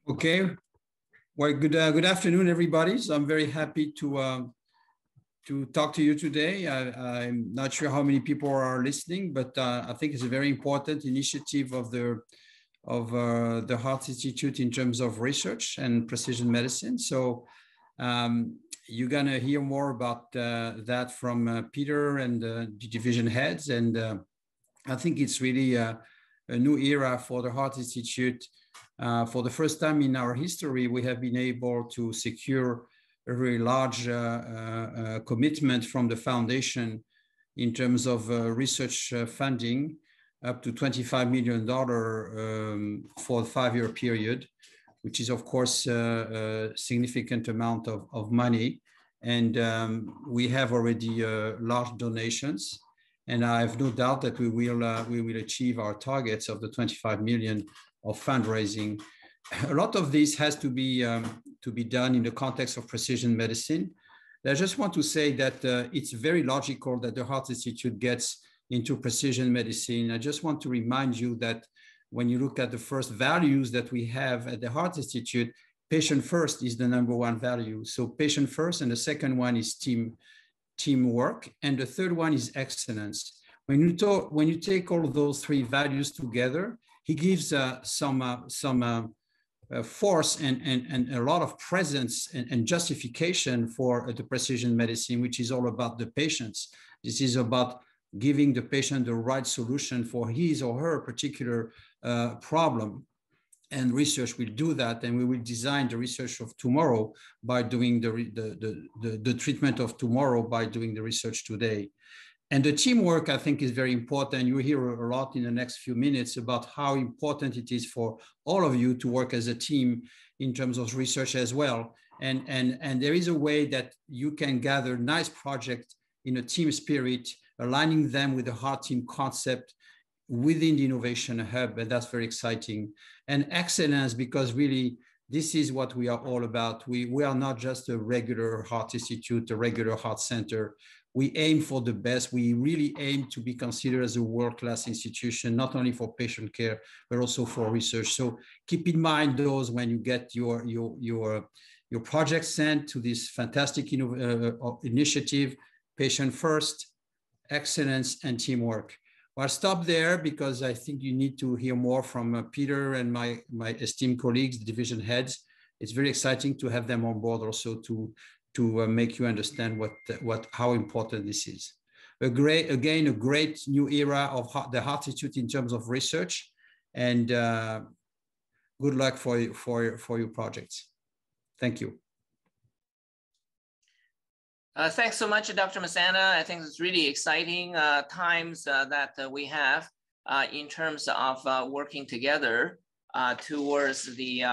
Okay. Well, good afternoon, everybody. So I'm very happy to talk to you today. I'm not sure how many people are listening, but I think it's a very important initiative of the Heart Institute in terms of research and precision medicine. So you're gonna hear more about that from Peter and the division heads, and I think it's really a new era for the Heart Institute. For the first time in our history, we have been able to secure a very large commitment from the foundation in terms of research funding, up to $25 million for a 5-year period, which is, of course, a significant amount of money. And we have already large donations. And I have no doubt that we will achieve our targets of the 25 million of fundraising. A lot of this has to be done in the context of precision medicine. I just want to say that it's very logical that the Heart Institute gets into precision medicine. I just want to remind you that when you look at the first values that we have at the Heart Institute, patient first is the #1 value. So patient first, and the second one is teamwork, and the third one is excellence. When you take all of those three values together, he gives some force and a lot of presence and justification for the precision medicine, which is all about the patients. This is about giving the patient the right solution for his or her particular problem. And research will do that, and we will design the research of tomorrow by doing the treatment of tomorrow by doing the research today. And the teamwork, I think, is very important. You'll hear a lot in the next few minutes about how important it is for all of you to work as a team in terms of research as well. And there is a way that you can gather nice projects in a team spirit, aligning them with the Heart Team concept within the Innovation Hub, and that's very exciting. And excellence, because really, this is what we are all about. We are not just a regular Heart Institute, a regular heart center. We aim for the best. We really aim to be considered as a world-class institution, not only for patient care, but also for research. So keep in mind those when you get your project sent to this fantastic initiative: patient first, excellence, and teamwork. Well, I'll stop there because I think you need to hear more from Peter and my esteemed colleagues, the division heads. It's very exciting to have them on board also to make you understand how important this is. A great new era of the Heart Institute in terms of research, and good luck for your projects. Thank you. Thanks so much, Dr. Masana. I think it's really exciting times that we have in terms of working together towards the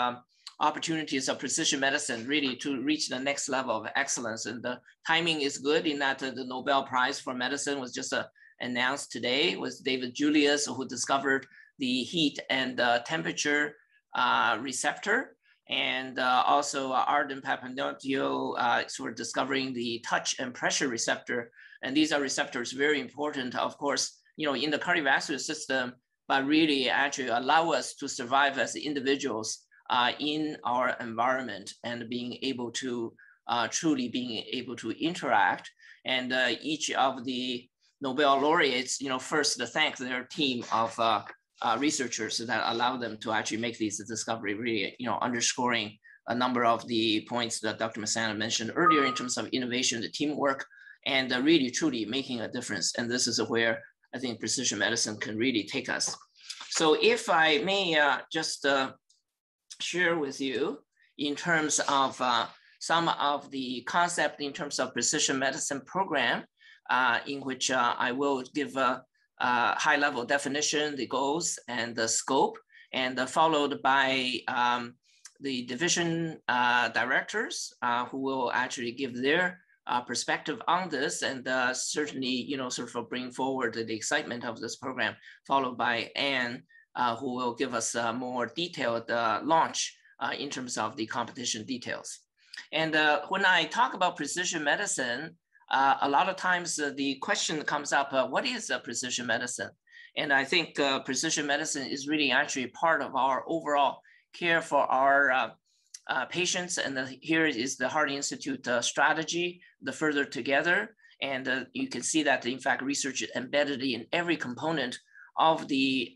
opportunities of precision medicine, really to reach the next level of excellence. And the timing is good in that the Nobel Prize for Medicine was just announced today. It was David Julius who discovered the heat and temperature receptor. And also Arden Papandreou sort of discovering the touch and pressure receptor. And these are receptors very important, of course, in the cardiovascular system, but really actually allow us to survive as individuals in our environment and being able to truly being able to interact. And each of the Nobel laureates, first to thank their team of researchers that allow them to actually make these discovery, really, underscoring a number of the points that Dr. Masana mentioned earlier in terms of innovation, the teamwork, and really truly making a difference. And this is where I think precision medicine can really take us. So if I may just share with you in terms of some of the concept in terms of precision medicine program, in which I will give a high-level definition, the goals and the scope, and followed by the division directors who will actually give their perspective on this, and certainly, sort of bring forward the excitement of this program, followed by Anne, who will give us a more detailed launch in terms of the competition details. And when I talk about precision medicine, a lot of times the question comes up, what is precision medicine? And I think precision medicine is really actually part of our overall care for our patients. And here is the Heart Institute strategy, the further together. And you can see that, in fact, research is embedded in every component of the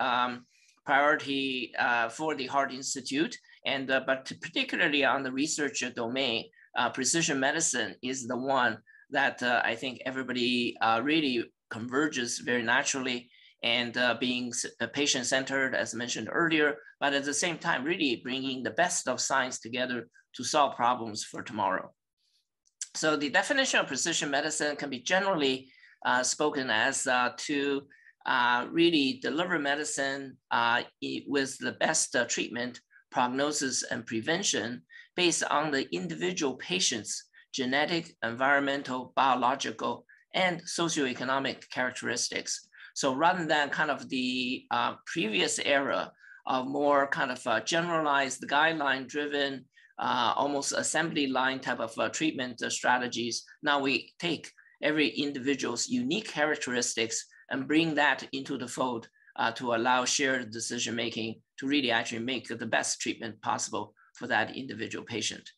priority for the Heart Institute. And but particularly on the research domain, precision medicine is the one that I think everybody really converges very naturally, and being patient-centered, as mentioned earlier, but at the same time, really bringing the best of science together to solve problems for tomorrow. So the definition of precision medicine can be generally spoken as to really deliver medicine with the best treatment, prognosis, and prevention based on the individual patient's genetic, environmental, biological, and socioeconomic characteristics. So rather than kind of the previous era of more kind of generalized guideline-driven, almost assembly line type of treatment strategies, now we take every individual's unique characteristics and bring that into the fold to allow shared decision-making to really actually make the best treatment possible for that individual patient.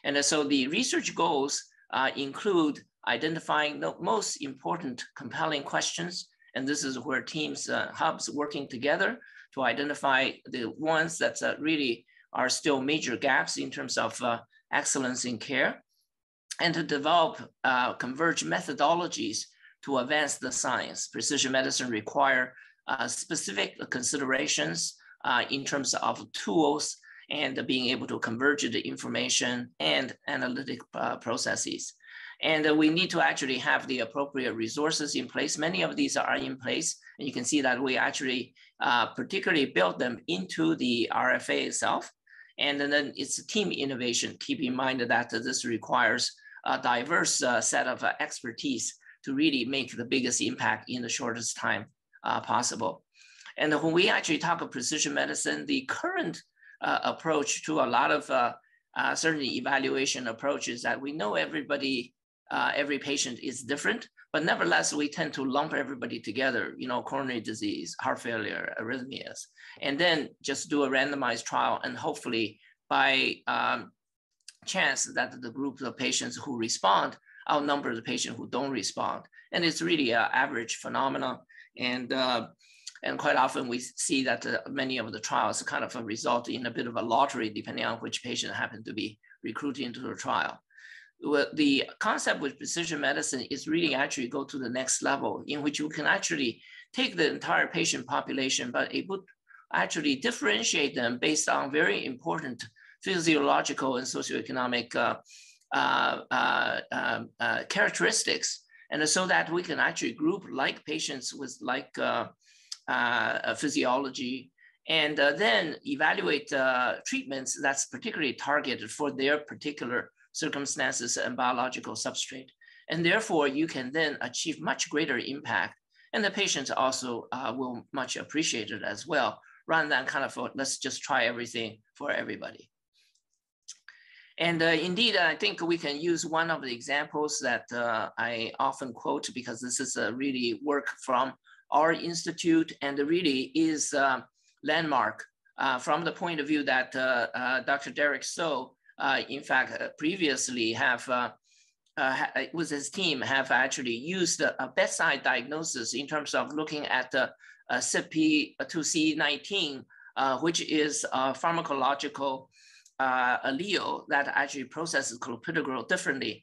And so the research goals include identifying the most important compelling questions. And this is where teams, hubs working together to identify the ones that really are still major gaps in terms of excellence in care, and to develop converged methodologies to advance the science. Precision medicine require specific considerations in terms of tools and being able to converge the information and analytic processes. And we need to actually have the appropriate resources in place. Many of these are in place, and you can see that we actually particularly built them into the RFA itself. And then it's team innovation. Keep in mind that this requires a diverse set of expertise to really make the biggest impact in the shortest time possible. And when we actually talk of precision medicine, the current approach to a lot of certainly evaluation approaches that we know everybody, every patient is different, but nevertheless, we tend to lump everybody together, you know, coronary disease, heart failure, arrhythmias, and then just do a randomized trial. And hopefully by chance that the group of patients who respond outnumber the patient who don't respond. And it's really an average phenomenon. And quite often we see that many of the trials kind of result in a bit of a lottery, depending on which patient happen to be recruited into the trial. The concept with precision medicine is really actually go to the next level, in which you can actually take the entire patient population, but able to actually differentiate them based on very important physiological and socioeconomic characteristics. And so that we can actually group like patients with like physiology, and then evaluate treatments that's particularly targeted for their particular circumstances and biological substrate. And therefore, you can then achieve much greater impact. And the patients also will much appreciate it as well, rather than kind of, let's just try everything for everybody. And indeed, I think we can use one of the examples that I often quote, because this is really work from our institute, and really is landmark from the point of view that Dr. Derek So, in fact, previously have, with his team, have actually used a bedside diagnosis in terms of looking at the CYP2C19, which is a pharmacological allele that actually processes clopidogrel differently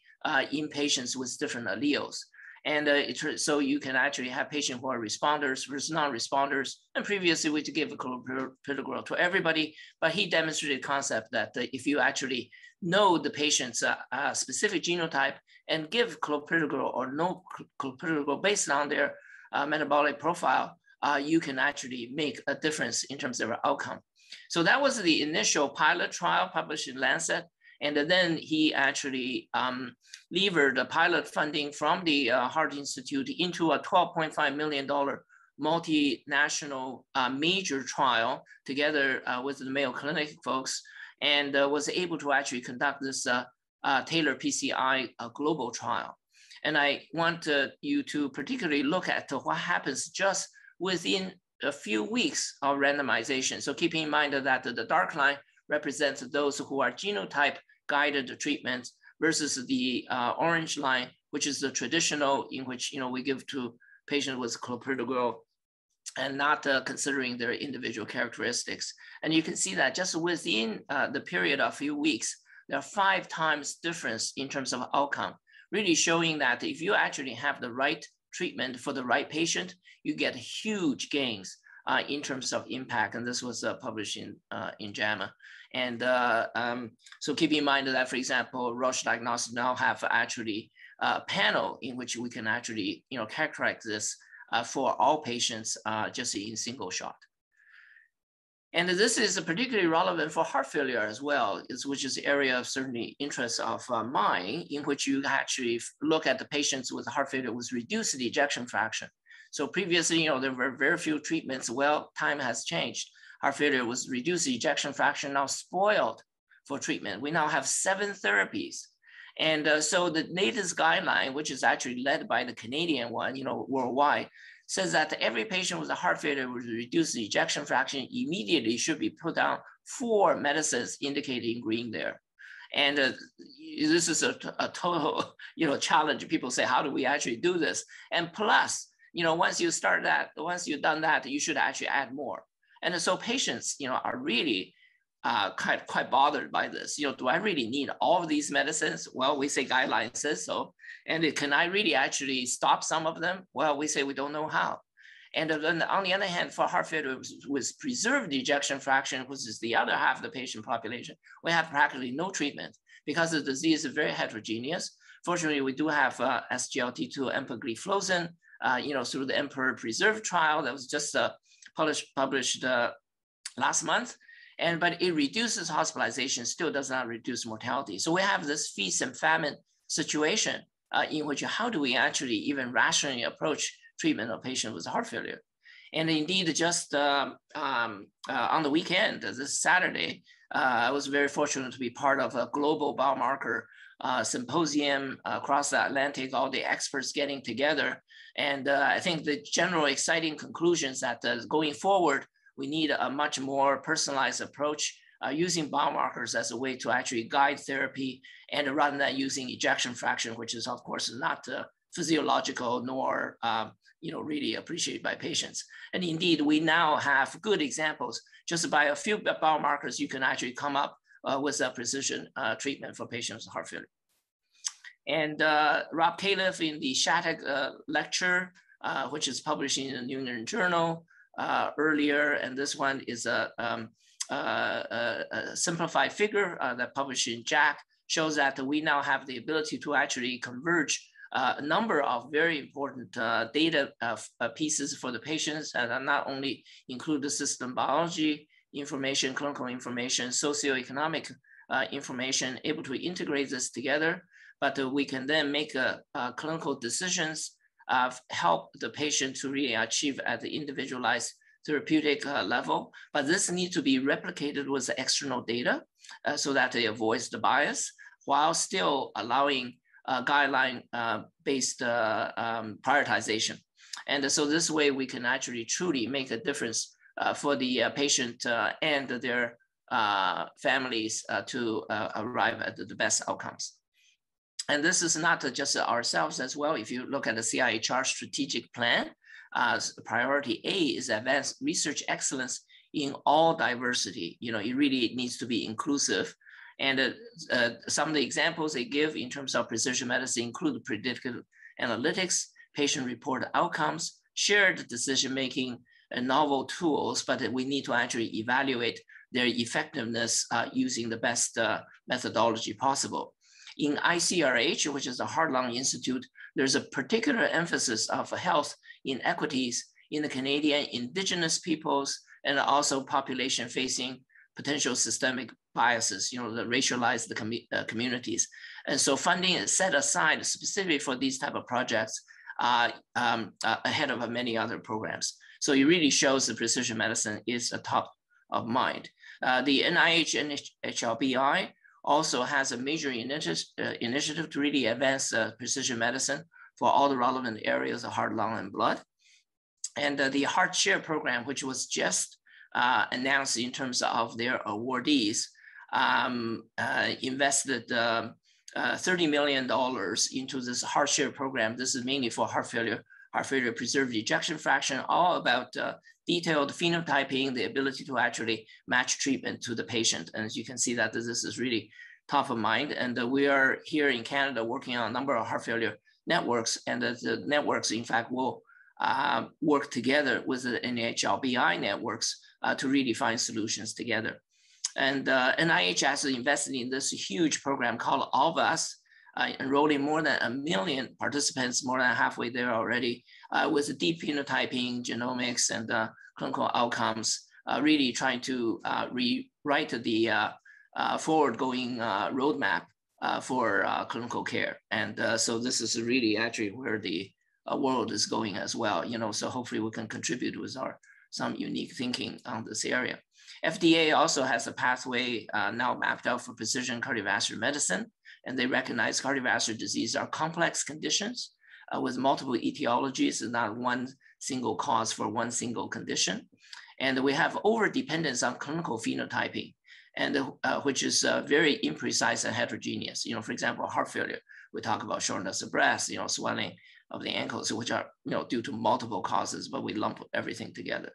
in patients with different alleles. And so you can actually have patients who are responders versus non-responders. And previously we give clopidogrel to everybody, but he demonstrated the concept that if you actually know the patient's specific genotype and give clopidogrel or no clopidogrel based on their metabolic profile, you can actually make a difference in terms of outcome. So that was the initial pilot trial published in Lancet. And then he actually levered the pilot funding from the Heart Institute into a $12.5 million multinational major trial together with the Mayo Clinic folks, and was able to actually conduct this Taylor PCI global trial. And I want you to particularly look at what happens just within a few weeks of randomization. So keeping in mind that the dark line represents those who are genotype guided treatments versus the orange line, which is the traditional in which we give to patients with clopidogrel and not considering their individual characteristics. And you can see that just within the period of a few weeks, there are 5 times difference in terms of outcome, really showing that if you actually have the right treatment for the right patient, you get huge gains in terms of impact. And this was published in JAMA. And so keep in mind that, for example, Roche Diagnostics now have actually a panel in which we can actually characterize this for all patients just in single shot. And this is particularly relevant for heart failure as well, which is the area of certainly interest of mine, in which you actually look at the patients with heart failure with reduced ejection fraction. So previously, there were very few treatments. Well, time has changed. Heart failure with reduced ejection fraction now spoiled for treatment. We now have 7 therapies. And so the latest guideline, which is actually led by the Canadian one, worldwide, says that every patient with a heart failure with reduced ejection fraction immediately should be put on 4 medicines indicated in green there. And this is a total, challenge. People say, how do we actually do this? And plus, once you start that, once you've done that, you should actually add more. And so patients, are really quite bothered by this. Do I really need all of these medicines? Well, we say guidelines says so. And can I really actually stop some of them? Well, we say we don't know how. And then on the other hand, for heart failure with preserved ejection fraction, which is the other half of the patient population, we have practically no treatment because the disease is very heterogeneous. Fortunately, we do have SGLT2 empagliflozin, through the Emperor Preserve trial that was just published last month. But it reduces hospitalization, still does not reduce mortality. So we have this feast and famine situation in which how do we actually even rationally approach treatment of patients with heart failure? And indeed, just on the weekend, this Saturday, I was very fortunate to be part of a global biomarker symposium across the Atlantic, all the experts getting together. And I think the general exciting conclusions that going forward, we need a much more personalized approach using biomarkers as a way to actually guide therapy, and rather than using ejection fraction, which is of course not physiological nor really appreciated by patients. And indeed, we now have good examples. Just by a few biomarkers, you can actually come up with a precision treatment for patients with heart failure. And Rob Califf in the Shattuck lecture, which is published in the New England Journal earlier, and this one is a simplified figure that published in JACC, shows that we now have the ability to actually converge a number of very important data pieces for the patients, and not only include the system biology information, clinical information, socioeconomic information, able to integrate this together, but we can then make clinical decisions, help the patient to really achieve at the individualized therapeutic level. But this needs to be replicated with the external data so that it avoids the bias, while still allowing guideline-based prioritization. And so this way we can actually truly make a difference for the patient and their families to arrive at the best outcomes. And this is not just ourselves as well. If you look at the CIHR strategic plan, priority A is advanced research excellence in all diversity. It really needs to be inclusive. And some of the examples they give in terms of precision medicine include predictive analytics, patient-reported outcomes, shared decision-making, and novel tools, but we need to actually evaluate their effectiveness using the best methodology possible. In ICRH, which is the Heart Lung Institute, there's a particular emphasis of health inequities in the Canadian Indigenous peoples and also population facing potential systemic biases, that racialize the communities. And so funding is set aside specifically for these type of projects ahead of many other programs. So it really shows that precision medicine is a top of mind. The NIH NHLBI also has a major initiative to really advance precision medicine for all the relevant areas of heart, lung, and blood. And the Heart Share program, which was just announced in terms of their awardees, invested $30 million into this heart share program. This is mainly for heart failure preserved ejection fraction, all about detailed phenotyping, the ability to actually match treatment to the patient. And as you can see that this is really top of mind. And we are here in Canada working on a number of heart failure networks, and the networks, in fact, will work together with the NHLBI networks to really find solutions together. And NIH has invested in this huge program called ALVAS, enrolling more than 1 million participants, more than halfway there already, with deep phenotyping, genomics, and clinical outcomes, really trying to rewrite the forward-going roadmap for clinical care. And so this is really actually where the world is going as well. So hopefully we can contribute with some unique thinking on this area. FDA also has a pathway now mapped out for precision cardiovascular medicine, and they recognize cardiovascular disease are complex conditions with multiple etiologies and not one single cause for one single condition. And we have over-dependence on clinical phenotyping, and which is very imprecise and heterogeneous. For example, heart failure, we talk about shortness of breath, swelling of the ankles, which are due to multiple causes, but we lump everything together.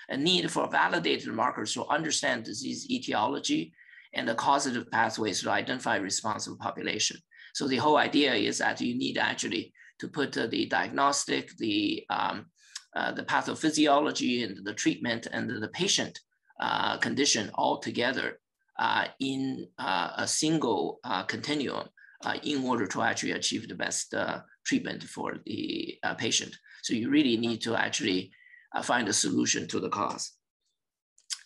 A need for validated markers to understand disease etiology and the causative pathways to identify responsive population. So the whole idea is that you need actually to put the diagnostic, the pathophysiology, and the treatment and the patient condition all together in a single continuum in order to actually achieve the best treatment for the patient. So you really need to actually find a solution to the cause.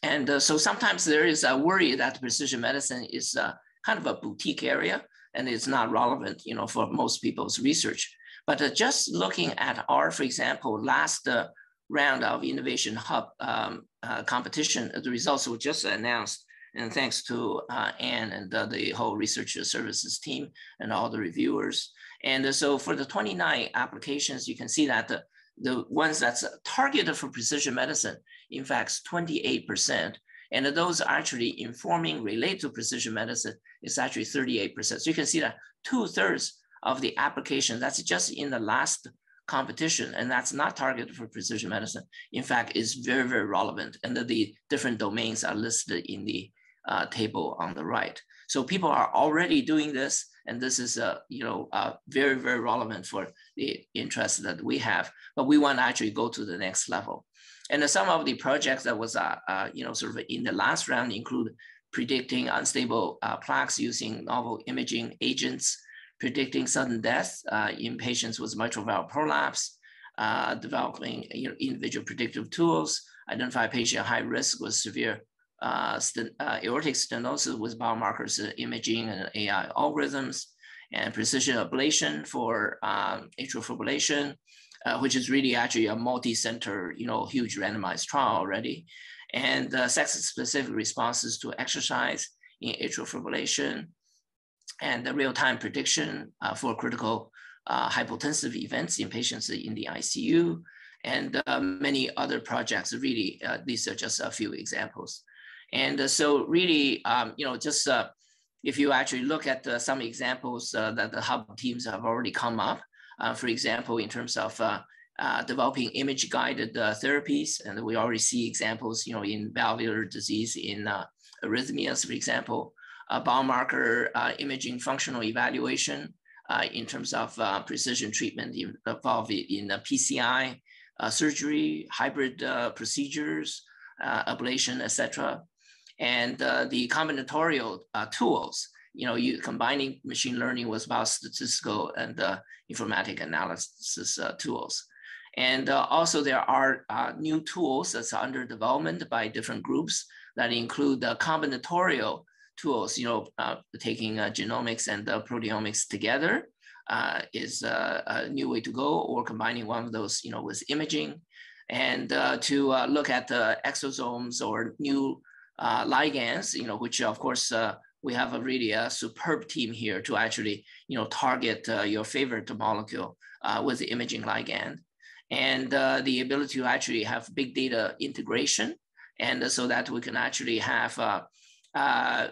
And so sometimes there is a worry that precision medicine is kind of a boutique area and it's not relevant, for most people's research. But just looking at our, for example, last round of Innovation Hub competition, the results were just announced. And thanks to Anne and the whole research services team and all the reviewers. And so for the 29 applications, you can see that the ones that's targeted for precision medicine, in fact, 28%. And those actually informing relate to precision medicine is actually 38%. So you can see that 2/3 of the application that's just in the last competition, and that's not targeted for precision medicine, in fact, is very, very relevant. And the different domains are listed in the table on the right. So people are already doing this, and this is very, very relevant for the interest that we have. But we want to actually go to the next level. And some of the projects that was sort of in the last round include predicting unstable plaques using novel imaging agents, predicting sudden death in patients with mitral valve prolapse, developing individual predictive tools, identify patient high risk with severe aortic stenosis with biomarkers, imaging, and AI algorithms, and precision ablation for atrial fibrillation, which is really actually a multi-center, huge randomized trial already, and sex-specific responses to exercise in atrial fibrillation, and the real-time prediction for critical hypotensive events in patients in the ICU, and many other projects. Really, these are just a few examples. And so really, if you actually look at some examples that the hub teams have already come up, for example, in terms of developing image-guided therapies, and we already see examples, in valvular disease, in arrhythmias, for example, biomarker imaging functional evaluation in terms of precision treatment involved in PCI surgery, hybrid procedures, ablation, etc. And the combinatorial tools, you combining machine learning with biostatistical and informatic analysis tools. And also there are new tools that's under development by different groups that include the combinatorial tools, taking genomics and proteomics together is a new way to go, or combining one of those, with imaging, and to look at the exosomes or new ligands, which of course we have a really superb team here to actually, target your favorite molecule with the imaging ligand, and the ability to actually have big data integration, and so that we can actually have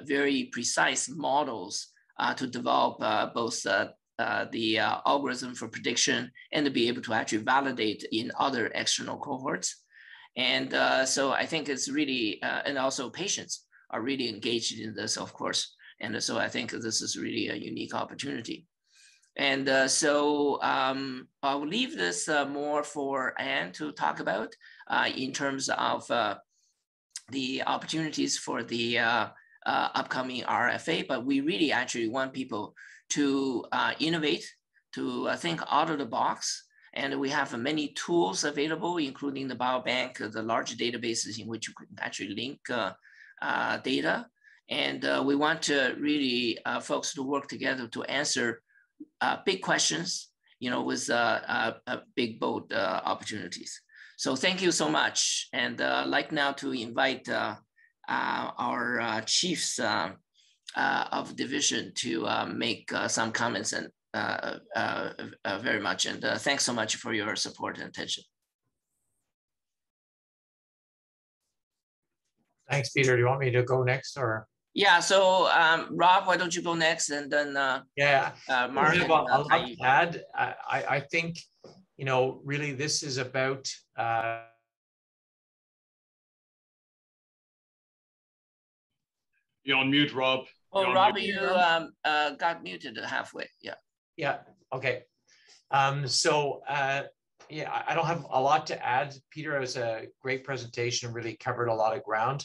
very precise models to develop both the algorithm for prediction and to be able to actually validate in other external cohorts. And so I think it's really, and also patients are really engaged in this, of course. And so I think this is really a unique opportunity. And so I'll leave this more for Anne to talk about in terms of the opportunities for the upcoming RFA, but we really actually want people to innovate, to think out of the box. And we have many tools available, including the biobank, the large databases in which you can actually link data. And we want to really folks to work together to answer big questions, you know, with big, bold opportunities. So thank you so much. And I'd like now to invite our chiefs of division to make some comments, and very much. And thanks so much for your support and attention. Thanks, Peter. Do you want me to go next, or? Yeah, so Rob, why don't you go next, and then Mark. I have a lot to add. I think, you know, really this is about you're on mute, Rob. Oh, Rob, you got muted halfway. Yeah. Yeah. Okay. Yeah, I don't have a lot to add. Peter, it was a great presentation, really covered a lot of ground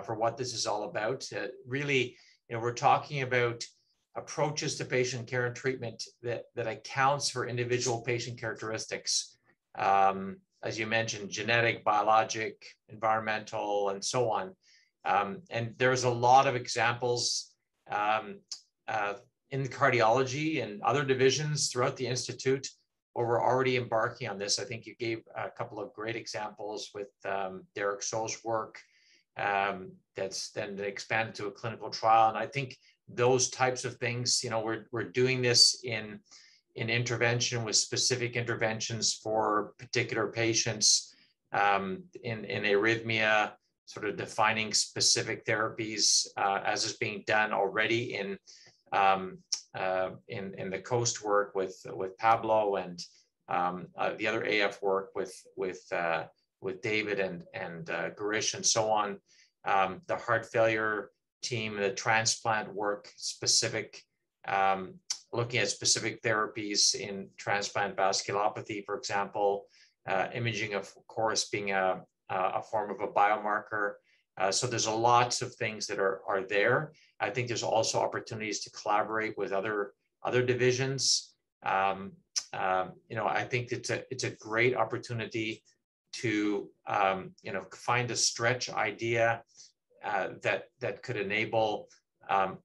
for what this is all about. Really, you know, we're talking about approaches to patient care and treatment that accounts for individual patient characteristics. As you mentioned, genetic, biologic, environmental, and so on. And there's a lot of examples in cardiology and other divisions throughout the Institute where we're already embarking on this. I think you gave a couple of great examples with Derek So's work that's then expanded to a clinical trial. And I think those types of things, you know, we're doing this in intervention with specific interventions for particular patients in arrhythmia, sort of defining specific therapies as is being done already in the COAST work with Pablo, and the other AF work with David and Garish and so on. The heart failure team, the transplant work, specific looking at specific therapies in transplant vasculopathy, for example, imaging of course being a form of a biomarker. So there's a lots of things that are there. I think there's also opportunities to collaborate with other divisions. You know, I think it's a great opportunity to you know, find a stretch idea that could enable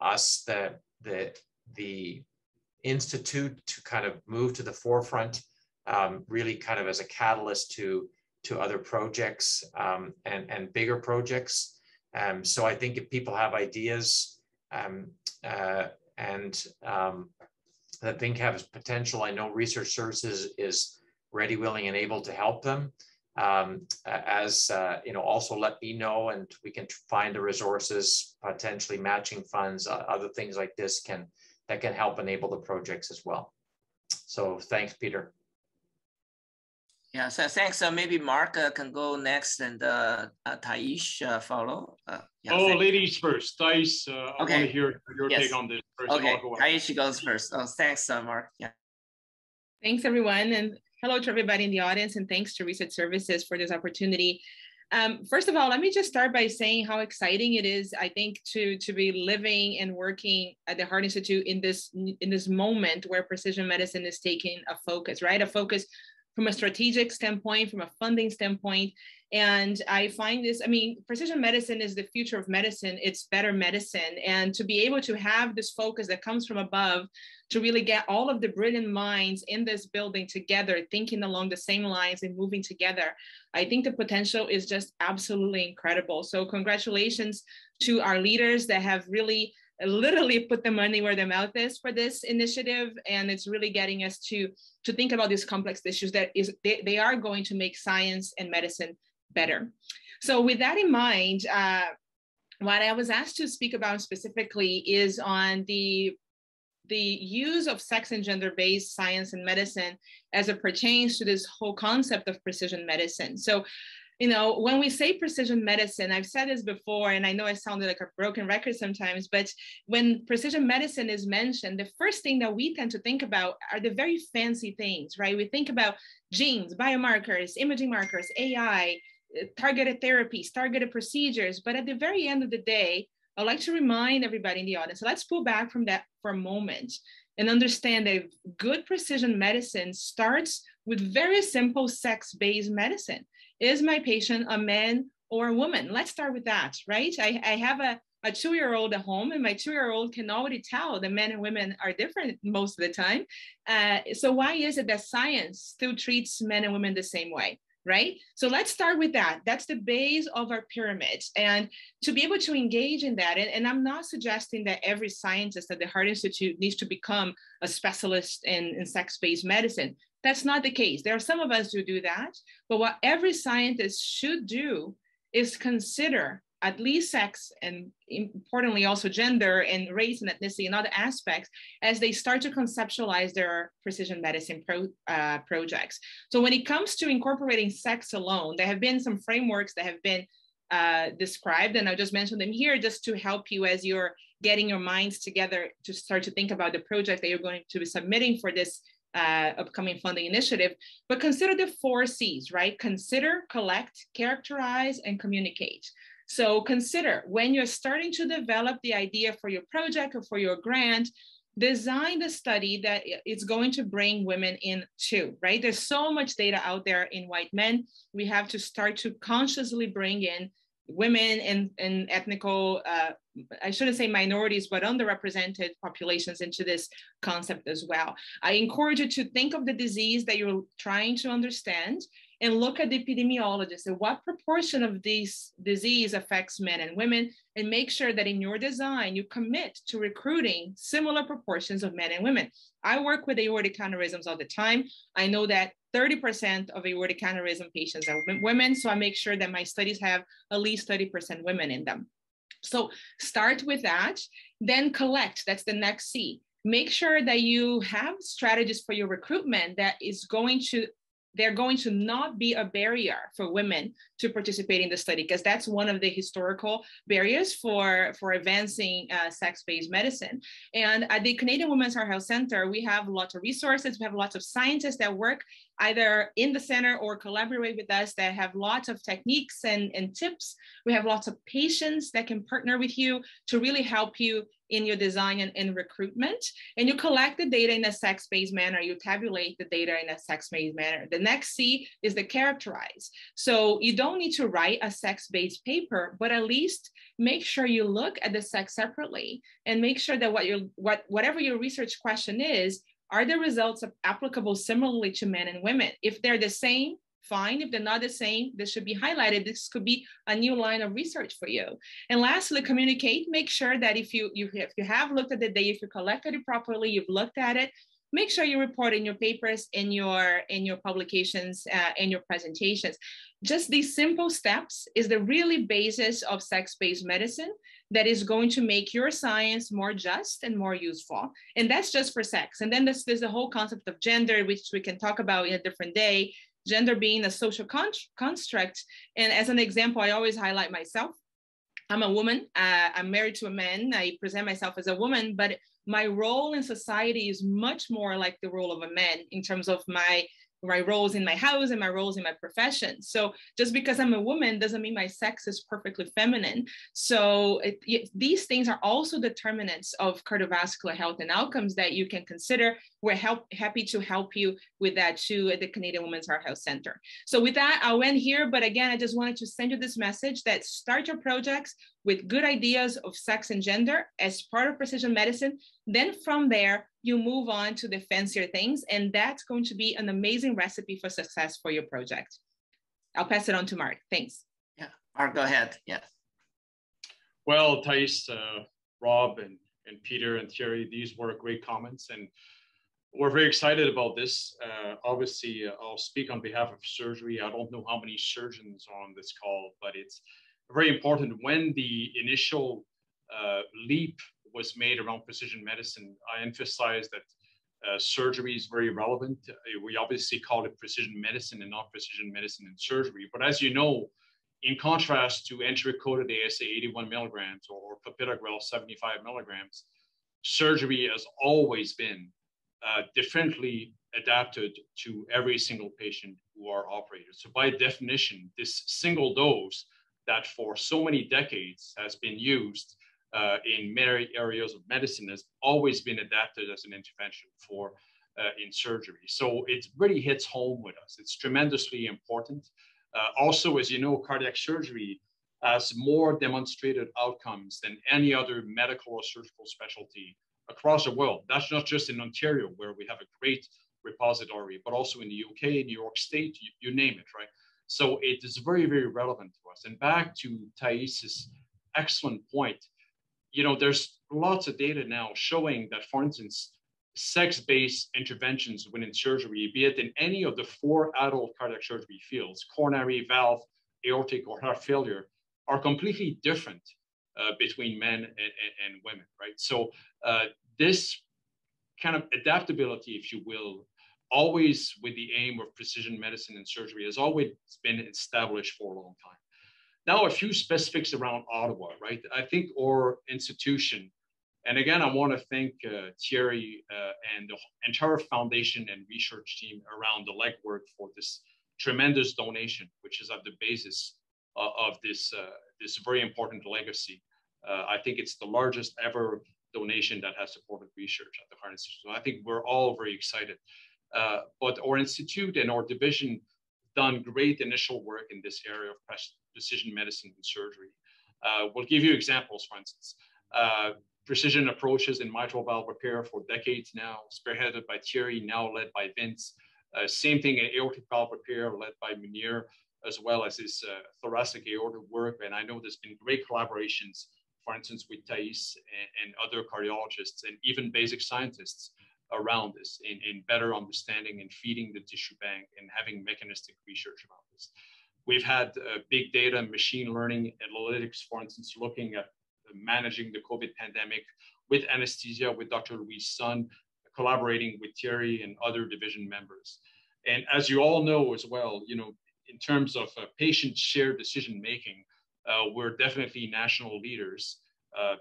us, the Institute, to kind of move to the forefront, really kind of as a catalyst to other projects and bigger projects. So I think if people have ideas that think have potential, I know Research Services is ready, willing, and able to help them. You know, also let me know, and we can find the resources, potentially matching funds, other things like this that can help enable the projects as well. So thanks, Peter. Yeah, so thanks. Maybe Mark can go next, and Thais follow. Yeah, ladies first. Thais, okay. I want to hear your take on this first. Okay, Thais goes first. Oh, thanks, Mark. Yeah. Thanks, everyone, and hello to everybody in the audience, and thanks to Research Services for this opportunity. First of all, let me just start by saying how exciting it is, I think, to be living and working at the Heart Institute in this moment where precision medicine is taking a focus, right? A focus from a strategic standpoint, from a funding standpoint. And I find this, I mean, precision medicine is the future of medicine. It's better medicine. And to be able to have this focus that comes from above, to really get all of the brilliant minds in this building together, thinking along the same lines and moving together, I think the potential is just absolutely incredible. So congratulations to our leaders that have really literally put the money where their mouth is for this initiative. And it's really getting us to think about these complex issues that they are going to make science and medicine better. So with that in mind, what I was asked to speak about specifically is on the use of sex and gender-based science and medicine as it pertains to this whole concept of precision medicine. So, you know, when we say precision medicine, I've said this before, and I know I sounded like a broken record sometimes, but when precision medicine is mentioned, the first thing that we tend to think about are the very fancy things, right? We think about genes, biomarkers, imaging markers, AI, targeted therapies, targeted procedures. But at the very end of the day, I'd like to remind everybody in the audience, so let's pull back from that for a moment and understand that good precision medicine starts with very simple sex-based medicine. Is my patient a man or a woman? Let's start with that, right? I have a 2-year-old at home, and my 2-year-old can already tell that men and women are different most of the time. So why is it that science still treats men and women the same way, right? So let's start with that. That's the base of our pyramid. And to be able to engage in that, and I'm not suggesting that every scientist at the Heart Institute needs to become a specialist in sex-based medicine. That's not the case. There are some of us who do that, but what every scientist should do is consider at least sex, and importantly also gender and race and ethnicity and other aspects as they start to conceptualize their precision medicine projects. So when it comes to incorporating sex alone, there have been some frameworks that have been described, and I'll just mention them here just to help you as you're getting your minds together to start to think about the project that you're going to be submitting for this upcoming funding initiative. But consider the 4 C's, right? Consider, collect, characterize, and communicate. So consider, when you're starting to develop the idea for your project or for your grant, design the study that it's going to bring women in too, right? There's so much data out there in white men. We have to start to consciously bring in women and ethnical, I shouldn't say minorities, but underrepresented populations into this concept as well. I encourage you to think of the disease that you're trying to understand and look at the epidemiologists and what proportion of this disease affects men and women, and make sure that in your design, you commit to recruiting similar proportions of men and women. I work with aortic aneurysms all the time. I know that 30% of aortic aneurysm patients are women, so I make sure that my studies have at least 30% women in them. So start with that, then collect, that's the next C. Make sure that you have strategies for your recruitment that is going to, they're going to not be a barrier for women to participate in the study, because that's one of the historical barriers for advancing sex-based medicine. And at the Canadian Women's Heart Health Centre, we have lots of resources. We have lots of scientists that work either in the center or collaborate with us that have lots of techniques and tips. We have lots of patients that can partner with you to really help you in your design and recruitment. And you collect the data in a sex-based manner. You tabulate the data in a sex-based manner. The next C is the characterize. So you don't need to write a sex-based paper, but at least make sure you look at the sex separately and make sure that whatever your research question is, are the results applicable similarly to men and women? If they're the same, fine. If they're not the same, this should be highlighted. This could be a new line of research for you. And lastly, communicate. Make sure that if you have looked at the data, if you collected it properly, you've looked at it, make sure you report in your papers, in your publications, in your presentations. Just these simple steps is the really basis of sex-based medicine that is going to make your science more just and more useful. And that's just for sex. And then there's the whole concept of gender, which we can talk about in a different day, gender being a social construct. And as an example, I always highlight myself. I'm a woman, I'm married to a man, I present myself as a woman, but my role in society is much more like the role of a man in terms of my roles in my house and my roles in my profession. So just because I'm a woman doesn't mean my sex is perfectly feminine. So these things are also determinants of cardiovascular health and outcomes that you can consider. We're happy to help you with that too at the Canadian Women's Heart Health Centre. So with that, I'll end here. But again, I just wanted to send you this message that start your projects with good ideas of sex and gender as part of precision medicine. Then from there, you move on to the fancier things, and that's going to be an amazing recipe for success for your project. I'll pass it on to Marc. Thanks. Yeah, Marc, go ahead. Yes. Well, Thais, Rob, and Peter and Thierry, these were great comments, and we're very excited about this. Obviously, I'll speak on behalf of surgery. I don't know how many surgeons are on this call, but it's very important. When the initial leap was made around precision medicine, I emphasized that surgery is very relevant. We obviously call it precision medicine and not precision medicine and surgery. But as you know, in contrast to enteric-coated ASA 81 milligrams or clopidogrel 75 milligrams, surgery has always been differently adapted to every single patient who are operated. So by definition, this single dose that for so many decades has been used in many areas of medicine has always been adapted as an intervention for in surgery. So it really hits home with us. It's tremendously important. Also, as you know, cardiac surgery has more demonstrated outcomes than any other medical or surgical specialty across the world. That's not just in Ontario, where we have a great repository, but also in the UK, New York State, you name it, right? So it is very, very relevant to us. And back to Thaïs's excellent point, you know, there's lots of data now showing that, for instance, sex-based interventions within surgery, be it in any of the 4 adult cardiac surgery fields, coronary, valve, aortic, or heart failure, are completely different between men and women, right? So this kind of adaptability, if you will, always with the aim of precision medicine and surgery, has always been established for a long time. Now, a few specifics around Ottawa, right? I think our institution, and again, I want to thank Thierry and the entire foundation and research team around the legwork for this tremendous donation, which is at the basis of this very important legacy. I think it's the largest ever donation that has supported research at the Heart Institute. So I think we're all very excited. But our institute and our division done great initial work in this area of precision medicine and surgery. We'll give you examples, for instance. Precision approaches in mitral valve repair for decades now, spearheaded by Thierry, now led by Vince. Same thing in aortic valve repair, led by Munir, as well as his thoracic aorta work. And I know there's been great collaborations, for instance, with Thais and other cardiologists and even basic scientists around this in better understanding and feeding the tissue bank and having mechanistic research about this. We've had big data, machine learning, analytics, for instance, looking at managing the COVID pandemic with anesthesia, with Dr. Louise Sun, collaborating with Thierry and other division members. And as you all know as well, you know, in terms of patient shared decision making, we're definitely national leaders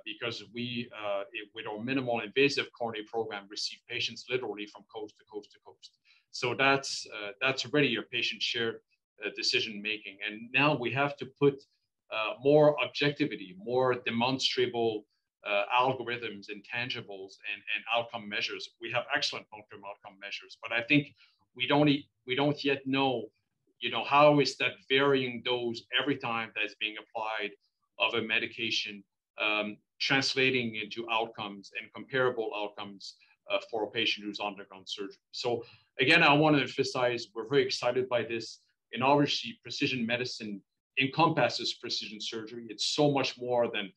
because we, with our minimal invasive coronary program, receive patients literally from coast to coast to coast. So that's already a patient shared decision making. And now we have to put more objectivity, more demonstrable algorithms and tangibles and outcome measures. We have excellent long-term outcome measures, but I think we don't yet know, you know, how is that varying dose every time that's being applied of a medication, translating into outcomes and comparable outcomes for a patient who's undergone surgery. So again, I want to emphasize we're very excited by this, and obviously precision medicine encompasses precision surgery. It's so much more than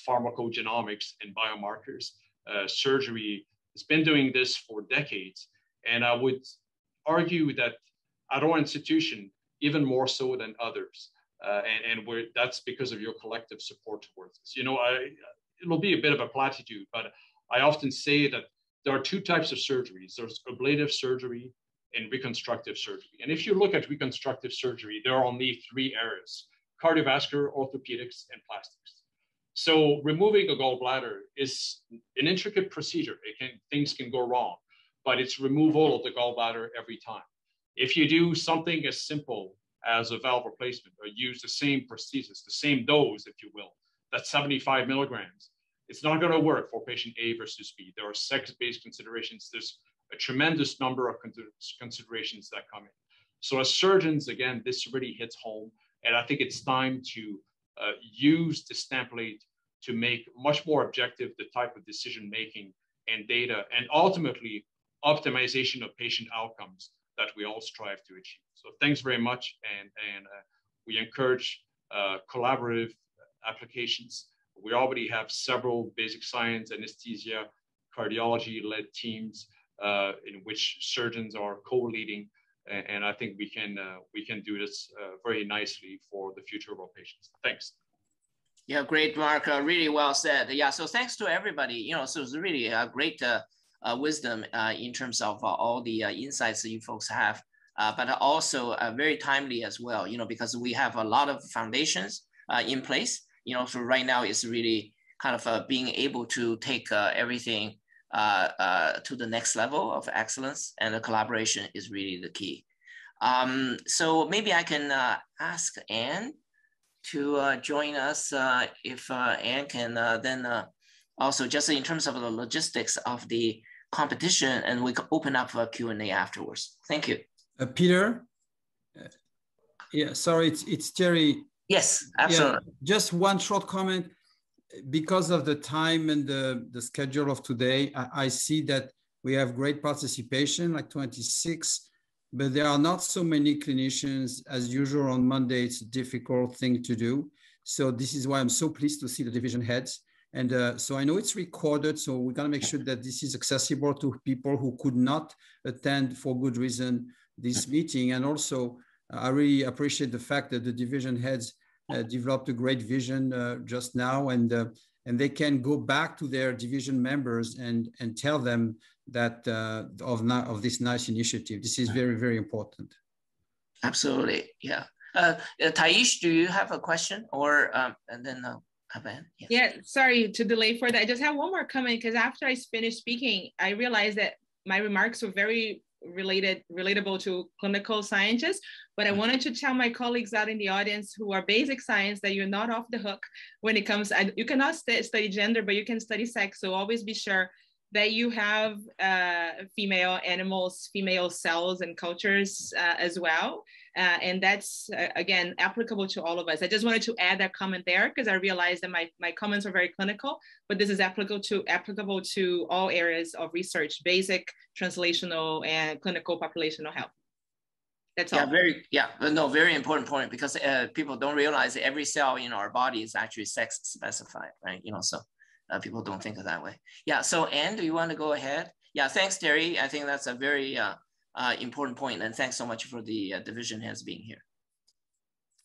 pharmacogenomics and biomarkers. Surgery has been doing this for decades, and I would argue that at our institution, even more so than others, and that's because of your collective support towards this. You know, it'll be a bit of a platitude, but I often say that there are 2 types of surgeries. There's ablative surgery and reconstructive surgery. And if you look at reconstructive surgery, there are only 3 areas: cardiovascular, orthopedics, and plastics. So removing a gallbladder is an intricate procedure. Things can go wrong, but it's removal of the gallbladder every time. If you do something as simple as a valve replacement or use the same prosthesis, the same dose, if you will, that's 75 milligrams, it's not going to work for patient A versus B. There are sex-based considerations. There's a tremendous number of considerations that come in. So as surgeons, again, this really hits home. And I think it's time to use this template to make much more objective the type of decision-making and data, and ultimately optimization of patient outcomes that we all strive to achieve. So thanks very much. And we encourage collaborative applications. We already have several basic science, anesthesia, cardiology-led teams in which surgeons are co-leading. And I think we can do this very nicely for the future of our patients. Thanks. Yeah, great, Mark. Really well said. Yeah, so thanks to everybody. So it's really a great wisdom in terms of all the insights that you folks have, but also very timely as well. Because we have a lot of foundations in place. So right now it's really kind of being able to take everything to the next level of excellence, and the collaboration is really the key. So maybe I can ask Anne to join us if Anne can then also just in terms of the logistics of the competition, and we can open up for Q&A afterwards. Thank you. Peter? Yeah, sorry, it's Terry. Yes, absolutely. Yeah, just one short comment. Because of the time and the schedule of today, I see that we have great participation, like 26, but there are not so many clinicians. As usual on Monday, it's a difficult thing to do. So this is why I'm so pleased to see the division heads. And so I know it's recorded, so we gotta make sure that this is accessible to people who could not attend for good reason this meeting. And also, I really appreciate the fact that the division heads developed a great vision just now, and they can go back to their division members and tell them that of this nice initiative. This is very, very important. Absolutely, yeah. Thaish, do you have a question, or and then Aban? Yes. Yeah, sorry to delay for that. I just have one more comment, because after I finished speaking, I realized that my remarks were very relatable to clinical scientists, but I wanted to tell my colleagues out in the audience who are basic science that you're not off the hook when it comes. You cannot study gender, but you can study sex. So always be sure that you have female animals, female cells and cultures as well. And that's, again, applicable to all of us. I just wanted to add that comment there, because I realized that my comments are very clinical, but this is applicable to all areas of research, basic, translational, and clinical populational health. That's all. Very important point, because people don't realize that every cell in our body is actually sex specified, right? So people don't think of that way. Yeah, so Anne, do you want to go ahead? Yeah, thanks, Terry. I think that's a very important point, and thanks so much for the division heads being here.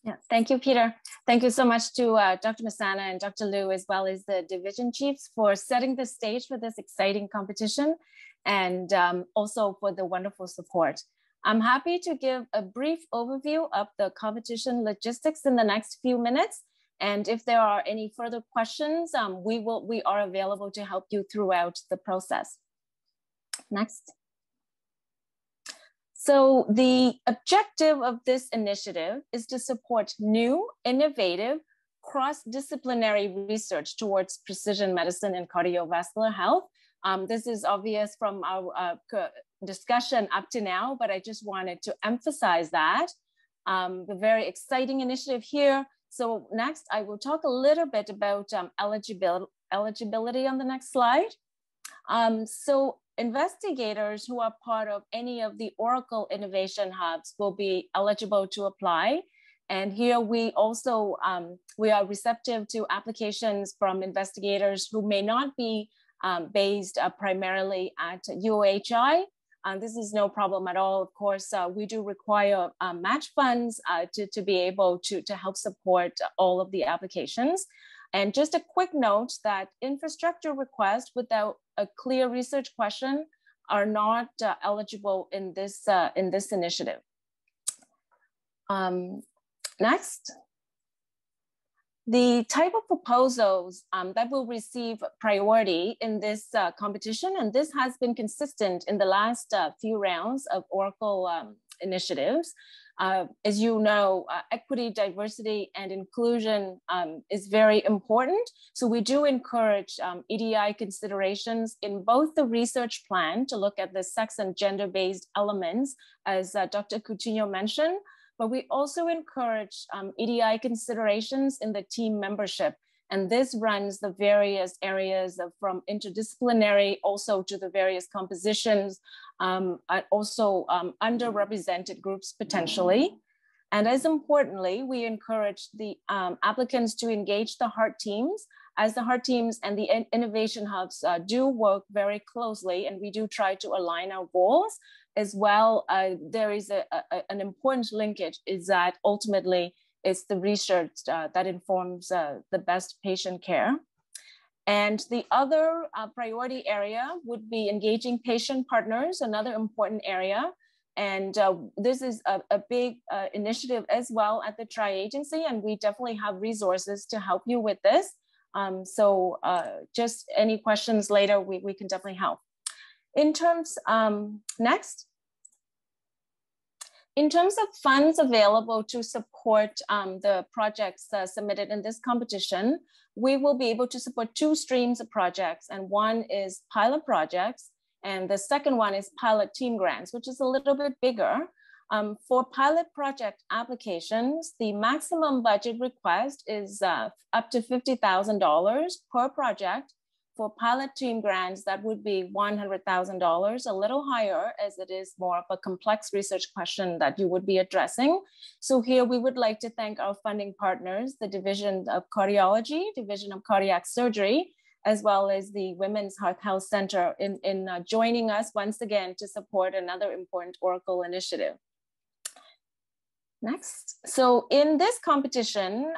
Yeah, thank you, Peter. Thank you so much to Dr. Masana and Dr. Liu, as well as the division chiefs, for setting the stage for this exciting competition, and also for the wonderful support. I'm happy to give a brief overview of the competition logistics in the next few minutes. And if there are any further questions, we are available to help you throughout the process. Next. So the objective of this initiative is to support new, innovative, cross-disciplinary research towards precision medicine and cardiovascular health. This is obvious from our discussion up to now, but I just wanted to emphasize that. The very exciting initiative here. So next, I will talk a little bit about eligibility on the next slide. So investigators who are part of any of the Oracle Innovation Hubs will be eligible to apply. And here we also, we are receptive to applications from investigators who may not be based primarily at UOHI. This is no problem at all. Of course, we do require match funds to be able to help support all of the applications. And just a quick note that infrastructure requests without a clear research question are not eligible in this initiative. Next. The type of proposals that will receive priority in this competition, and this has been consistent in the last few rounds of Oracle initiatives. As you know, equity, diversity, and inclusion is very important. So we do encourage EDI considerations in both the research plan to look at the sex and gender-based elements, as Dr. Coutinho mentioned, but we also encourage EDI considerations in the team membership. And this runs the various areas from interdisciplinary also to the various compositions, also underrepresented groups potentially. And as importantly, we encourage the applicants to engage the heart teams as the heart teams and the innovation hubs do work very closely, and we do try to align our goals as well, there is an important linkage, is that ultimately it's the research that informs the best patient care. And the other priority area would be engaging patient partners, another important area. And this is a big initiative as well at the Tri-Agency, and we definitely have resources to help you with this. So just any questions later, we can definitely help. In terms, next. In terms of funds available to support the projects submitted in this competition, we will be able to support two streams of projects, and one is pilot projects, and the second one is pilot team grants, which is a little bit bigger. For pilot project applications, the maximum budget request is up to $50,000 per project. For pilot team grants, that would be $100,000, a little higher, as it is more of a complex research question that you would be addressing. So here we would like to thank our funding partners, the Division of Cardiology, Division of Cardiac Surgery, as well as the Women's Heart Health Center in joining us once again to support another important Oracle initiative. Next. So in this competition,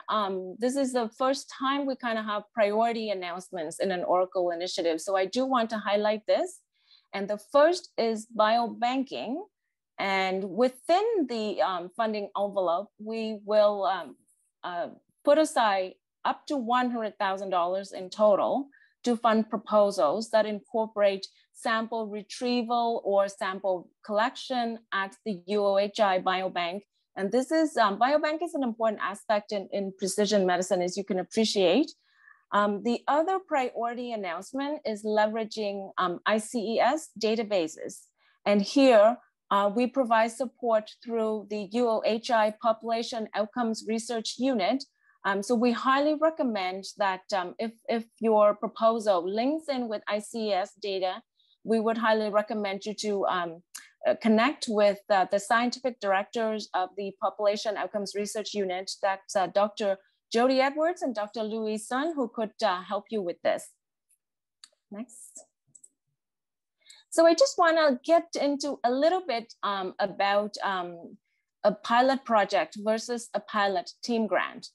this is the first time we kind of have priority announcements in an Oracle initiative. So I do want to highlight this. And the first is biobanking. And within the funding envelope, we will put aside up to $100,000 in total to fund proposals that incorporate sample retrieval or sample collection at the UOHI Biobank. And this is, biobank is an important aspect in precision medicine, as you can appreciate. The other priority announcement is leveraging ICES databases. And here we provide support through the UOHI Population Outcomes Research Unit. So we highly recommend that if your proposal links in with ICES data, we would highly recommend you to connect with the scientific directors of the Population Outcomes Research Unit. That's Dr. Jody Edwards and Dr. Louise Sun, who could help you with this. Next. So I just want to get into a little bit about a pilot project versus a pilot team grant.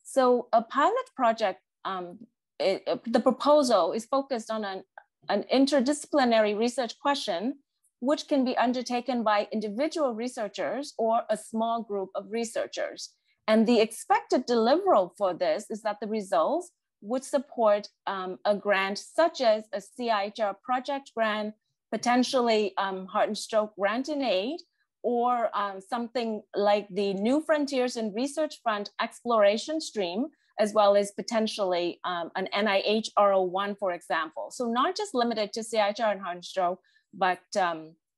So a pilot project, the proposal is focused on an interdisciplinary research question, which can be undertaken by individual researchers or a small group of researchers. And the expected deliverable for this is that the results would support a grant such as a CIHR project grant, potentially Heart and Stroke Grant in Aid, or something like the New Frontiers in Research Fund Exploration Stream, as well as potentially an NIH R01, for example. So not just limited to CIHR and Heart and Stroke, but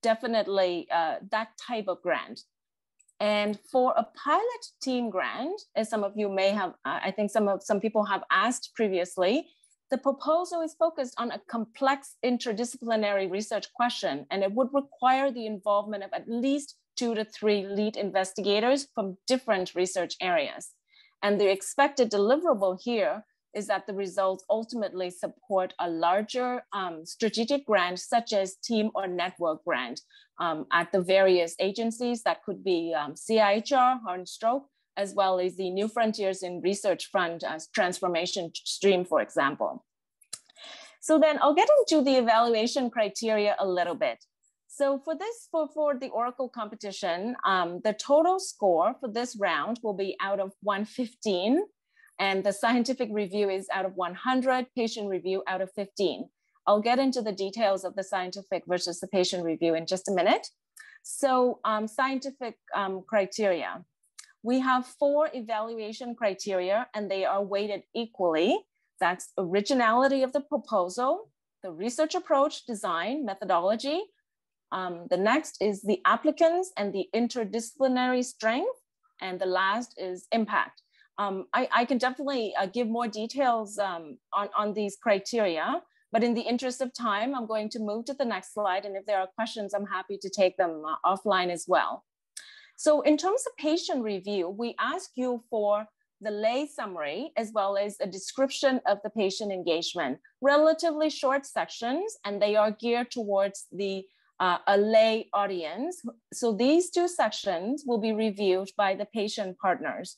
definitely that type of grant. And for a pilot team grant, as some of you may have, I think some people have asked previously, the proposal is focused on a complex interdisciplinary research question, and it would require the involvement of at least 2 to 3 lead investigators from different research areas. And the expected deliverable here is that the results ultimately support a larger strategic grant, such as team or network grant at the various agencies. That could be CIHR, Heart and Stroke, as well as the New Frontiers in Research Fund transformation stream, for example. So then I'll get into the evaluation criteria a little bit. So for this, for the Oracle competition, the total score for this round will be out of 115, and the scientific review is out of 100, patient review out of 15. I'll get into the details of the scientific versus the patient review in just a minute. So scientific criteria. We have 4 evaluation criteria, and they are weighted equally. That's originality of the proposal, the research approach, design, methodology. The next is the applicants and the interdisciplinary strength. And the last is impact. I can definitely give more details on these criteria, but in the interest of time, I'm going to move to the next slide. And if there are questions, I'm happy to take them offline as well. So in terms of patient review, we ask you for the lay summary, as well as a description of the patient engagement. Relatively short sections, and they are geared towards the a lay audience. So these two sections will be reviewed by the patient partners.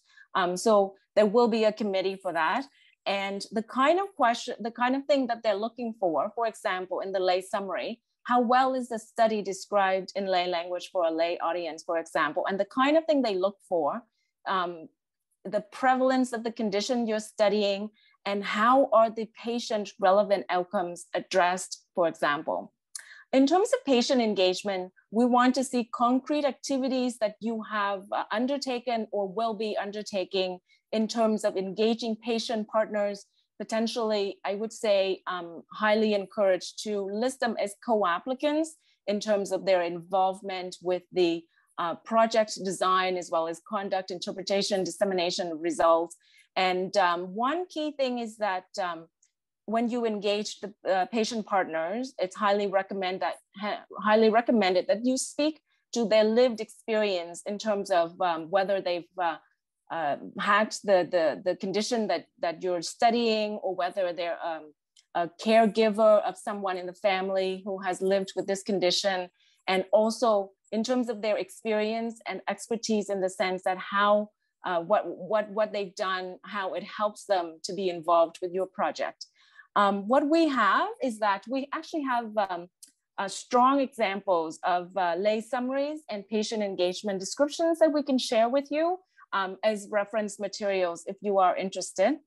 So there will be a committee for that. And the kind of question, the kind of thing that they're looking for example, in the lay summary, how well is the study described in lay language for a lay audience, for example, and the kind of thing they look for, the prevalence of the condition you're studying, and how are the patient relevant outcomes addressed, for example. In terms of patient engagement, we want to see concrete activities that you have undertaken or will be undertaking in terms of engaging patient partners. Potentially, I would say highly encouraged to list them as co-applicants in terms of their involvement with the project design, as well as conduct, interpretation, dissemination of results. And one key thing is that when you engage the patient partners, it's highly recommended that you speak to their lived experience in terms of whether they've had the condition that you're studying, or whether they're a caregiver of someone in the family who has lived with this condition, and also in terms of their experience and expertise in the sense that how what they've done, how it helps them to be involved with your project. What we have is that we actually have strong examples of lay summaries and patient engagement descriptions that we can share with you as reference materials if you are interested.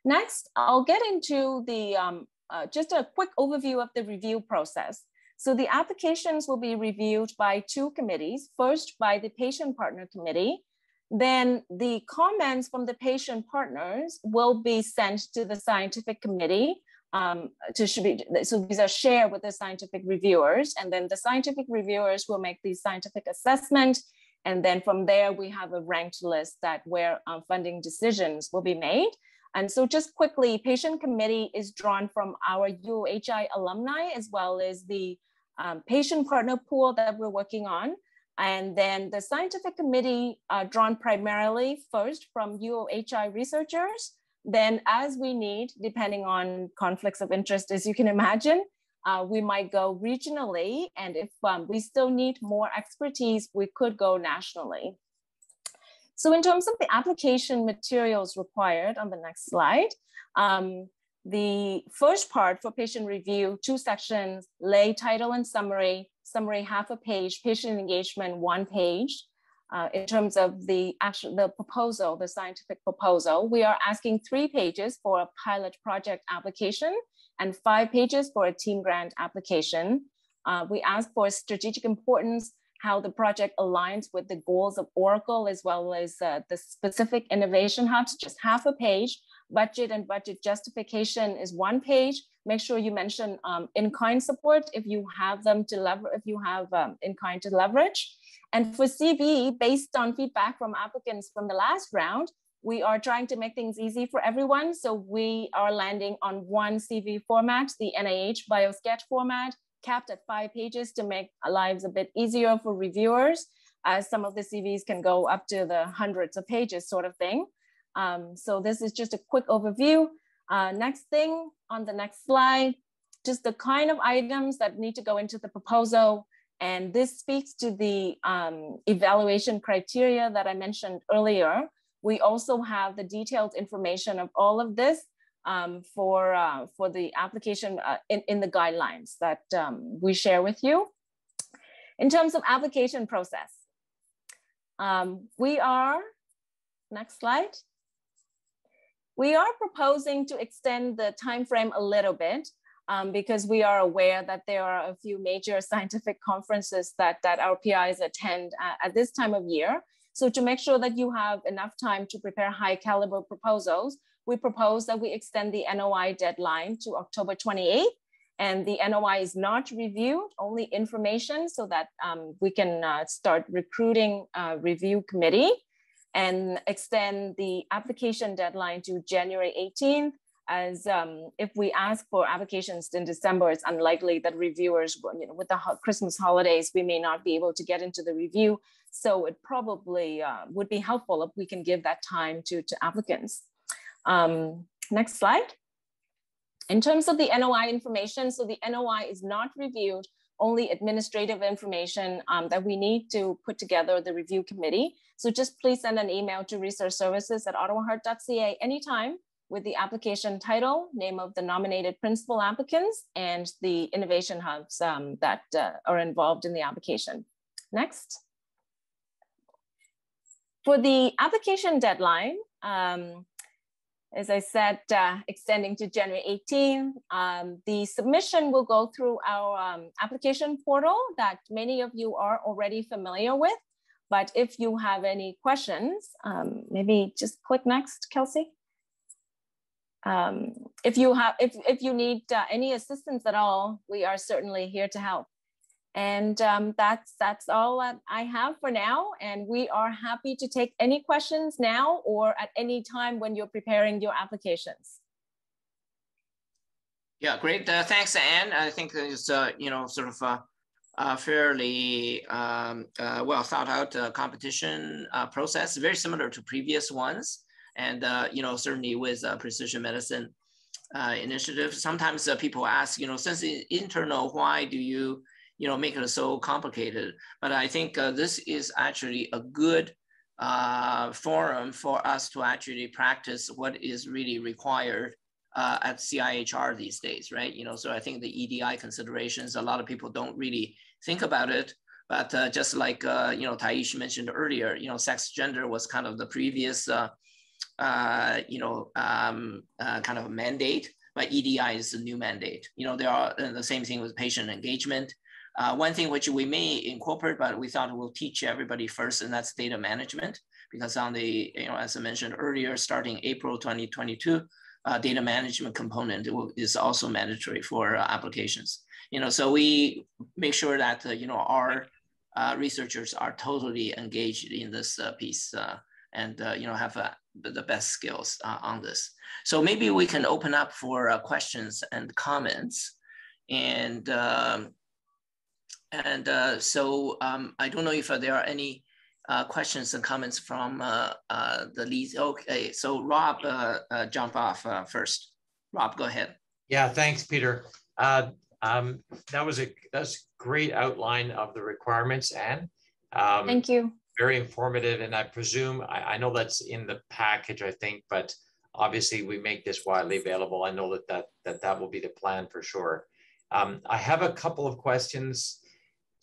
Next, I'll get into the just a quick overview of the review process. So the applications will be reviewed by two committees. First, by the patient partner committee. Then the comments from the patient partners will be sent to the scientific committee. So these are shared with the scientific reviewers, and then the scientific reviewers will make the scientific assessment. And then from there, we have a ranked list that where funding decisions will be made. And so just quickly, patient committee is drawn from our UOHI alumni, as well as the patient partner pool that we're working on. And then the scientific committee drawn primarily first from UOHI researchers. Then as we need, depending on conflicts of interest, as you can imagine, we might go regionally. And if we still need more expertise, we could go nationally. So in terms of the application materials required on the next slide, the first part for patient review, 2 sections, lay, title, and summary, half a page, patient engagement 1 page. In terms of the proposal, the scientific proposal, we are asking 3 pages for a pilot project application and 5 pages for a team grant application. We ask for strategic importance, how the project aligns with the goals of Oracle, as well as the specific innovation hubs, just half a page. Budget and budget justification is 1 page. Make sure you mention in-kind support if you have them to leverage, if you have in-kind to leverage. And for CV, based on feedback from applicants from the last round, we are trying to make things easy for everyone. So we are landing on 1 CV format, the NIH BioSketch format, capped at 5 pages to make our lives a bit easier for reviewers, as some of the CVs can go up to the hundreds of pages sort of thing. So this is just a quick overview. Next thing on the next slide, just the kind of items that need to go into the proposal. And this speaks to the evaluation criteria that I mentioned earlier. We also have the detailed information of all of this for the application in the guidelines that we share with you. In terms of application process, we are, next slide. We are proposing to extend the time frame a little bit because we are aware that there are a few major scientific conferences that our PIs attend at this time of year. So to make sure that you have enough time to prepare high caliber proposals, we propose that we extend the NOI deadline to October 28th. And the NOI is not reviewed, only information, so that we can start recruiting a review committee, and extend the application deadline to January 18th, as if we ask for applications in December, it's unlikely that reviewers, with the Christmas holidays, we may not be able to get into the review. So it probably would be helpful if we can give that time to applicants. Next slide. In terms of the NOI information, so the NOI is not reviewed, only administrative information that we need to put together the review committee. So just please send an email to researchservices@ottawaheart.ca anytime with the application title, name of the nominated principal applicants, and the innovation hubs that are involved in the application. Next. For the application deadline, as I said, extending to January 18, the submission will go through our application portal that many of you are already familiar with. But if you have any questions, maybe just click next, Kelsey. If you need any assistance at all, we are certainly here to help. And that's all that I have for now. And we are happy to take any questions now or at any time when you're preparing your applications. Yeah, great. Thanks, Anne. I think it's sort of a fairly well thought out competition process, very similar to previous ones. And certainly with precision medicine initiative, sometimes people ask, since it's internal, why do you make it so complicated? But I think this is actually a good forum for us to actually practice what is really required at CIHR these days, right? So I think the EDI considerations, a lot of people don't really think about it, but just like, Taish mentioned earlier, sex, gender was kind of the previous, kind of mandate, but EDI is a new mandate. There are the same thing with patient engagement. One thing which we may incorporate, but we thought we'll teach everybody first, and that's data management, because on the, as I mentioned earlier, starting April 2022, data management component is also mandatory for applications. So we make sure that, our researchers are totally engaged in this piece and, have the best skills on this. So maybe we can open up for questions and comments. And so I don't know if there are any questions and comments from the leads. Okay, so Rob, jump off first. Rob, go ahead. Yeah, thanks, Peter. That's a great outline of the requirements, Anne. Thank you. Very informative, and I presume, I know that's in the package, I think, but obviously we make this widely available. I know that will be the plan for sure. I have a couple of questions.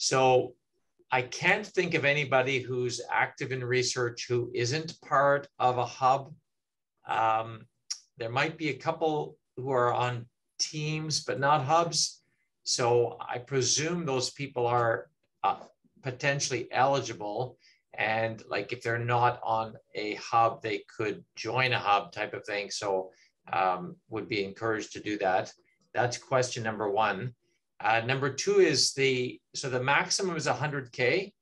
So I can't think of anybody who's active in research who isn't part of a hub. There might be a couple who are on teams, but not hubs. So I presume those people are potentially eligible. And like, if they're not on a hub, they could join a hub type of thing. So would be encouraged to do that. That's question number one. Number two is the maximum is 100K,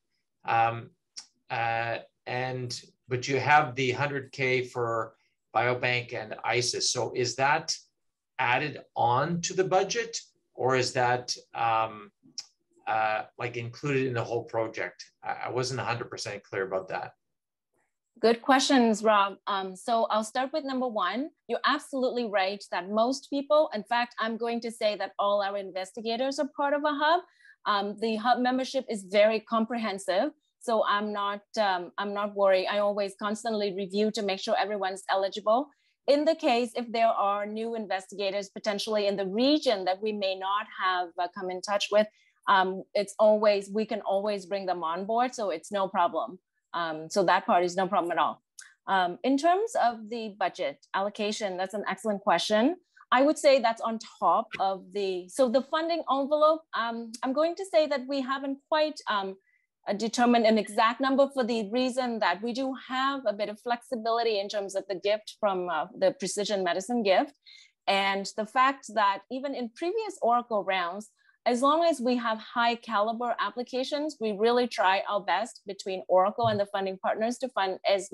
but you have the 100K for biobank and ISIS. So is that added on to the budget, or is that like included in the whole project? I wasn't 100% clear about that. Good questions, Rob. So I'll start with number one. You're absolutely right that most people, in fact, I'm going to say that all our investigators are part of a hub. The hub membership is very comprehensive, so I'm not worried. I always constantly review to make sure everyone's eligible. In the case, if there are new investigators potentially in the region that we may not have come in touch with, we can always bring them on board, so it's no problem. So that part is no problem at all. In terms of the budget allocation, that's an excellent question. I would say that's on top of the funding envelope. I'm going to say that we haven't quite determined an exact number for the reason that we do have a bit of flexibility in terms of the gift from the precision medicine gift. And the fact that even in previous Oracle rounds, as long as we have high caliber applications, we really try our best between Oracle and the funding partners to fund as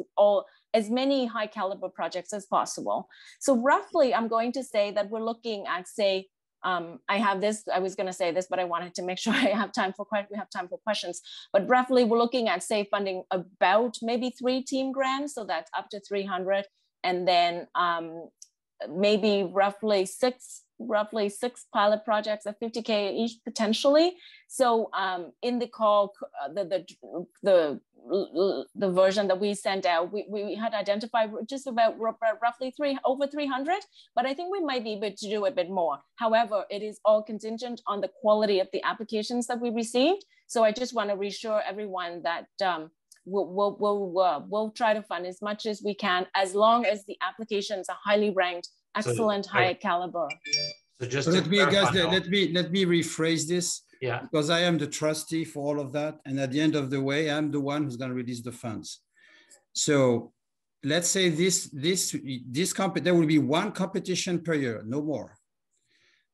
many high caliber projects as possible. So roughly, I'm going to say that we're looking at, say, I have this, I was going to say this, but I wanted to make sure we have time for questions. But roughly, we're looking at, say, funding about maybe 3 team grants, so that's up to 300, and then maybe roughly six pilot projects at 50K each potentially. So in the call, the version that we sent out, we had identified just about roughly over 300, but I think we might be able to do a bit more. However, it is all contingent on the quality of the applications that we received. So I just want to reassure everyone that we'll try to fund as much as we can, as long as the applications are highly ranked, excellent, high caliber. So just let me rephrase this. Yeah. Because I am the trustee for all of that, and at the end of the way, I'm the one who's going to release the funds. So let's say there will be 1 competition per year, no more.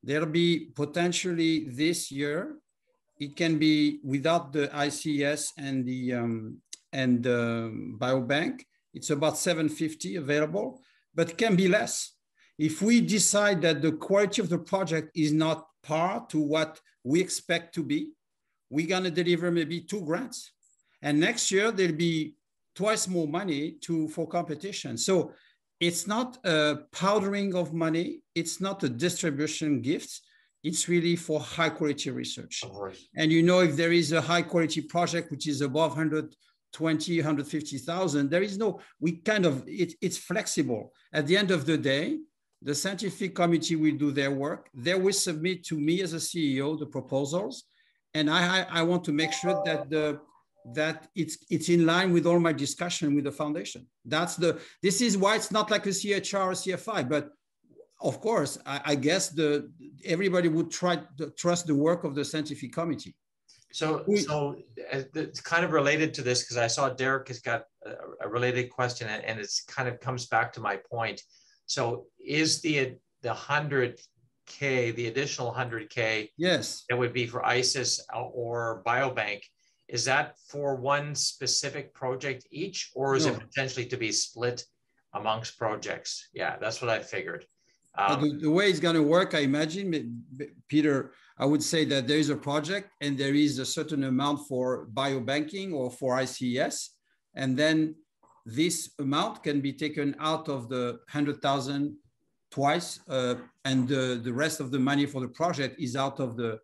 There'll be potentially this year. It can be without the ICS and the biobank. It's about 750 available, but it can be less. If we decide that the quality of the project is not par to what we expect to be, we're going to deliver maybe 2 grants. And next year, there'll be twice more money for competition. So it's not a powdering of money. It's not a distribution gift. It's really for high quality research. And if there is a high quality project, which is above 120, 150,000, there is no, it's flexible. At the end of the day, the scientific committee will do their work. They will submit to me as a CEO the proposals, and I want to make sure that it's in line with all my discussion with the foundation. This is why it's not like a CHR or CFI, but of course, I guess everybody would try to trust the work of the scientific committee. So it's kind of related to this, because I saw Derek has got a related question, and it's kind of comes back to my point. So is the 100K, the additional 100K, yes, that would be for ISIS or biobank, is that for one specific project each, or is it potentially to be split amongst projects? Yeah, that's what I figured. The way it's going to work, I imagine, Peter, I would say that there is a project and there is a certain amount for biobanking or for ICS, and then this amount can be taken out of the 100,000 twice, and the rest of the money for the project is out of the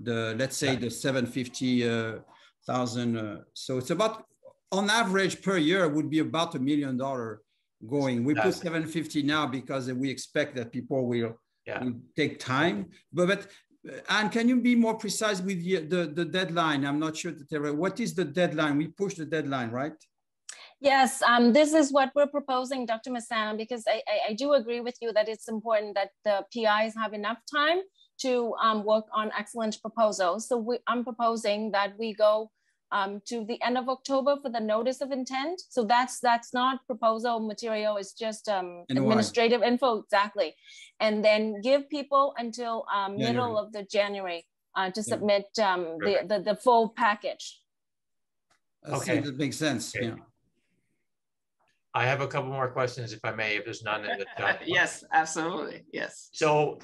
let's say the 750,000. So it's about, on average per year, would be about $1 million going. We put 750 now because we expect that people will take time. But Anne, can you be more precise with the deadline? I'm not sure that what is the deadline? We pushed the deadline, right? Yes, this is what we're proposing, Dr. Massana, because I do agree with you that it's important that the PIs have enough time to work on excellent proposals. So I'm proposing that we go to the end of October for the notice of intent. So that's not proposal material, it's just administrative info, exactly. And then give people until middle of the January to submit the full package. Okay, that makes sense. Okay. Yeah. I have a couple more questions, if I may, if there's none in the chat. Yes, absolutely. Yes. So,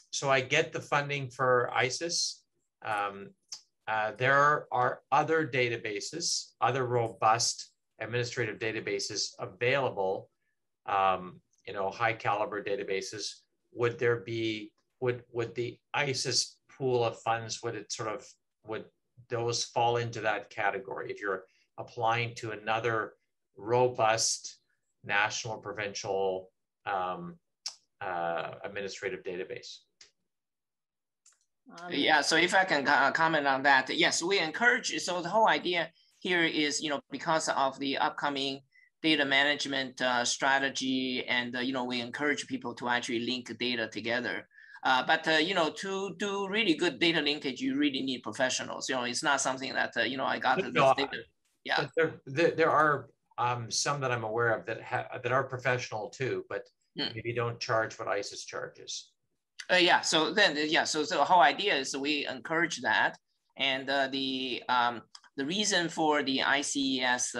so I get the funding for ISIS. There are other databases, other robust administrative databases available, high caliber databases. Would there be, would the ISIS pool of funds, would those fall into that category? If you're applying to another robust national provincial administrative database? Yeah, so if I can comment on that, yes, we encourage. So the whole idea here is, because of the upcoming data management strategy, and we encourage people to actually link data together. But to do really good data linkage, you really need professionals. It's not something that I got this data. Yeah, there are some that I'm aware of that are professional too, but maybe don't charge what ISIS charges. Yeah, so then, so the whole idea is we encourage that. And the reason for the ICES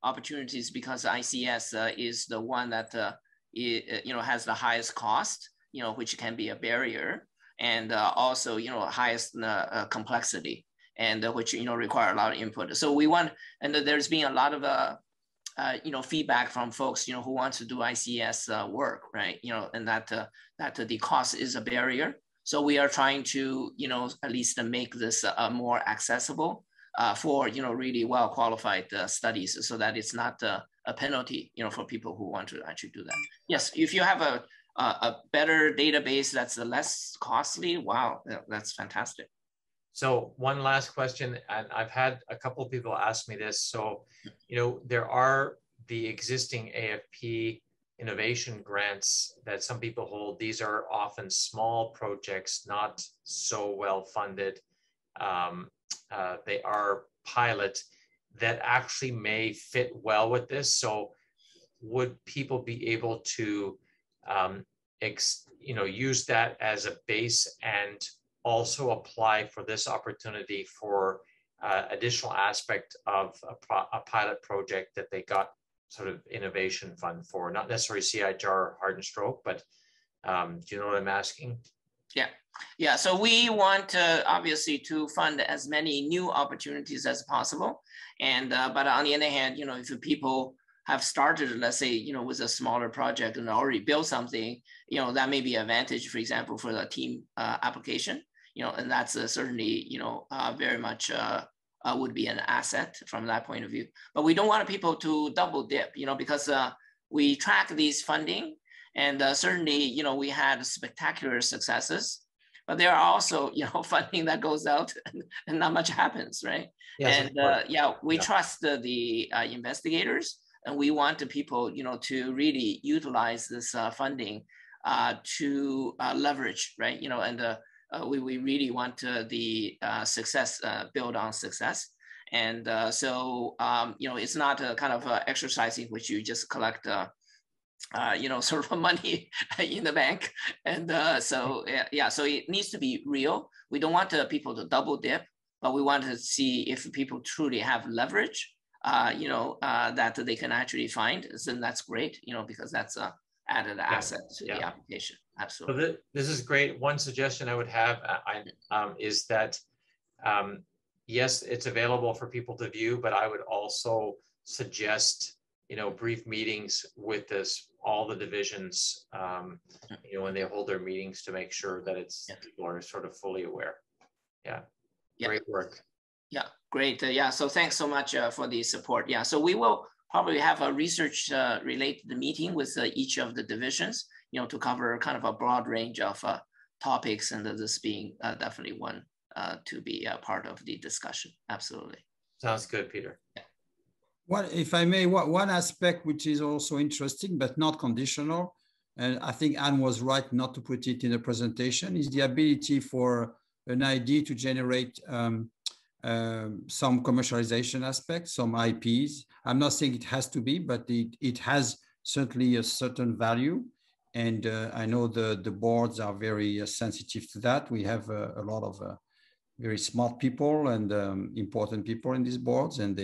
opportunities, because ICES is the one that has the highest cost, which can be a barrier, and also highest complexity, and which require a lot of input. So we want, and there's been a lot of feedback from folks who want to do ICES work, right? And that the cost is a barrier. So we are trying to at least make this more accessible for really well qualified studies, so that it's not a penalty for people who want to actually do that. Yes, if you have a better database that's less costly, wow, that's fantastic. So one last question, and I've had a couple of people ask me this. So, there are the existing AFP innovation grants that some people hold. These are often small projects, not so well funded. They are pilot that actually may fit well with this. So would people be able to use that as a base and also apply for this opportunity for additional aspect of a pilot project that they got sort of innovation fund for, not necessarily CIHR heart and stroke, but do you know what I'm asking? Yeah. So we want obviously to fund as many new opportunities as possible, and but on the other hand, if people have started, let's say, with a smaller project and already built something, that may be an advantage, for example, for the team application, and that's certainly, very much would be an asset from that point of view. But we don't want people to double dip, because we track these funding, and certainly, we had spectacular successes, but there are also, funding that goes out and not much happens, right? Yes, and we trust the investigators, and we want the people, to really utilize this funding to leverage, right? And we really want the success build on success. And so, it's not a kind of exercise in which you just collect, sort of money in the bank. And so it needs to be real. We don't want people to double dip, but we want to see if people truly have leverage, that they can actually find. Then that's great, because that's a added asset to the application. Absolutely. So this is great. One suggestion I would have is that, yes, it's available for people to view, but I would also suggest, brief meetings with all the divisions, when they hold their meetings, to make sure that people are sort of fully aware. Great work. Yeah, great. So thanks so much for the support. So we will probably have a research related meeting with each of the divisions, to cover kind of a broad range of topics, and this being definitely one to be a part of the discussion. Absolutely. Sounds good, Peter. If I may, one aspect which is also interesting but not conditional, and I think Anne was right not to put it in the presentation, is the ability for an idea to generate some commercialization aspects, some IPs. I'm not saying it has to be, but it has certainly a certain value. And I know the boards are very sensitive to that. We have a lot of very smart people and important people in these boards. And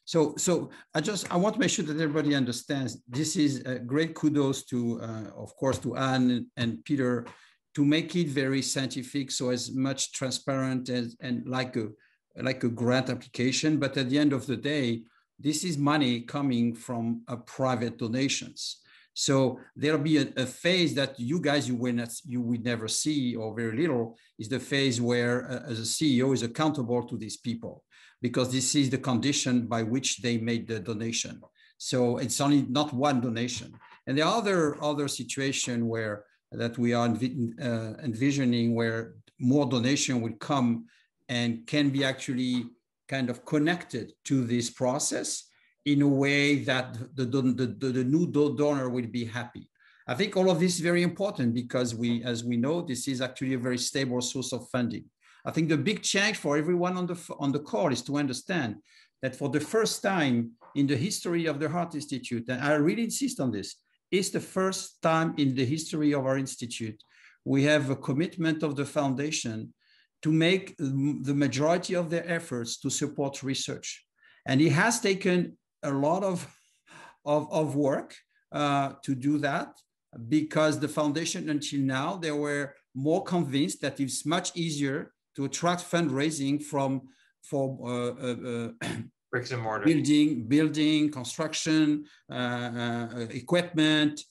so I want to make sure that everybody understands this is a great kudos to, of course, to Anne and Peter, to make it very scientific, so as much transparent and like a grant application. But at the end of the day, this is money coming from private donations. So there'll be a phase that you guys, you would never see, or very little, is the phase where as a CEO is accountable to these people, because this is the condition by which they made the donation. So it's only not one donation. And there are other situations that we are envisioning where more donation will come and can be actually kind of connected to this process in a way that the new donor will be happy. I think all of this is very important, because as we know, this is actually a very stable source of funding. I think the big change for everyone on the call is to understand that for the first time in the history of the Heart Institute, and I really insist on this, it's the first time in the history of our institute we have a commitment of the foundation to make the majority of their efforts to support research. And it has taken a lot of work to do that, because the foundation until now, they were more convinced that it's much easier to attract fundraising for bricks and mortar, building, construction, equipment,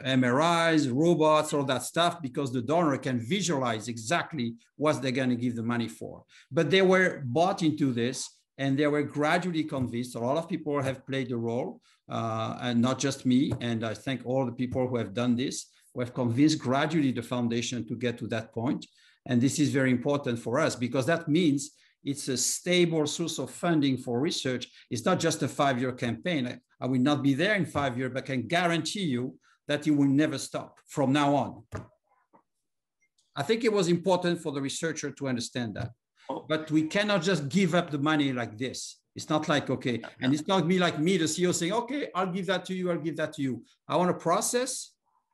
MRIs, robots, all that stuff, because the donor can visualize exactly what they're going to give the money for. But they were bought into this, and they were gradually convinced. A lot of people have played a role, and not just me. And I thank all the people who have done this, who have convinced gradually the foundation to get to that point. And this is very important for us, because that means it's a stable source of funding for research. It's not just a 5-year campaign. I will not be there in 5 years, but I can guarantee you that it will never stop from now on. I think it was important for the researcher to understand that. But we cannot just give up the money like this. It's not like, okay, and it's not like me, the CEO, saying, okay, I'll give that to you, I'll give that to you. I want a process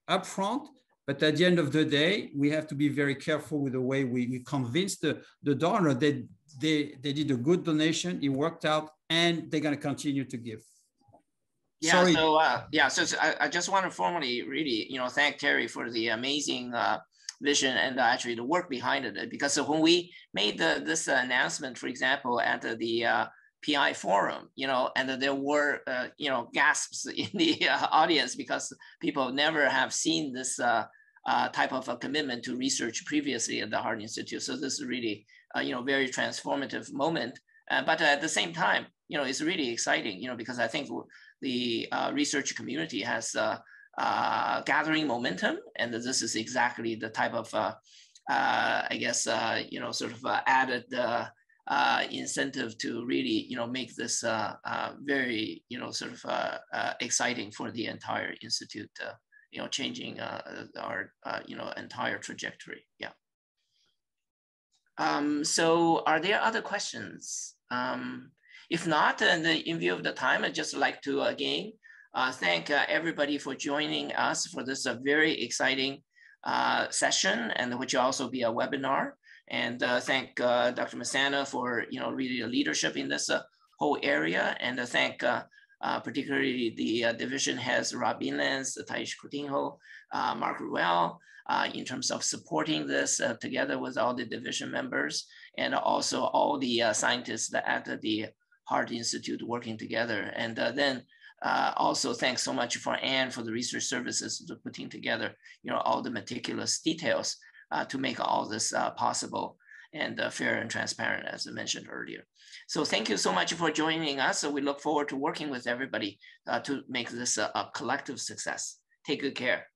upfront, but at the end of the day, we have to be very careful with the way we convince the donor that they did a good donation, it worked out, and they're going to continue to give. Yeah. Sorry. So so I just want to formally really, thank Terry for the amazing vision and actually the work behind it. Because when we made this announcement, for example, at the PI forum, and there were gasps in the audience, because people never have seen this type of a commitment to research previously at the Heart Institute. So this is really very transformative moment. But at the same time, it's really exciting, because I think the research community has gathering momentum, and this is exactly the type of, I guess, sort of added incentive to really, make this very, sort of exciting for the entire institute, changing our, entire trajectory. Yeah. So are there other questions? If not, and in view of the time, I'd just like to again thank everybody for joining us for this very exciting session, and which will also be a webinar. And thank Dr. Masana for really the leadership in this whole area, and thank particularly the division heads, Rob Beanlands, Coutinho, Marc Ruel, in terms of supporting this together with all the division members, and also all the scientists at the Heart Institute working together. And then also thanks so much for Anne for the research services to putting together, all the meticulous details to make all this possible and fair and transparent, as I mentioned earlier. So thank you so much for joining us. So we look forward to working with everybody to make this a collective success. Take good care.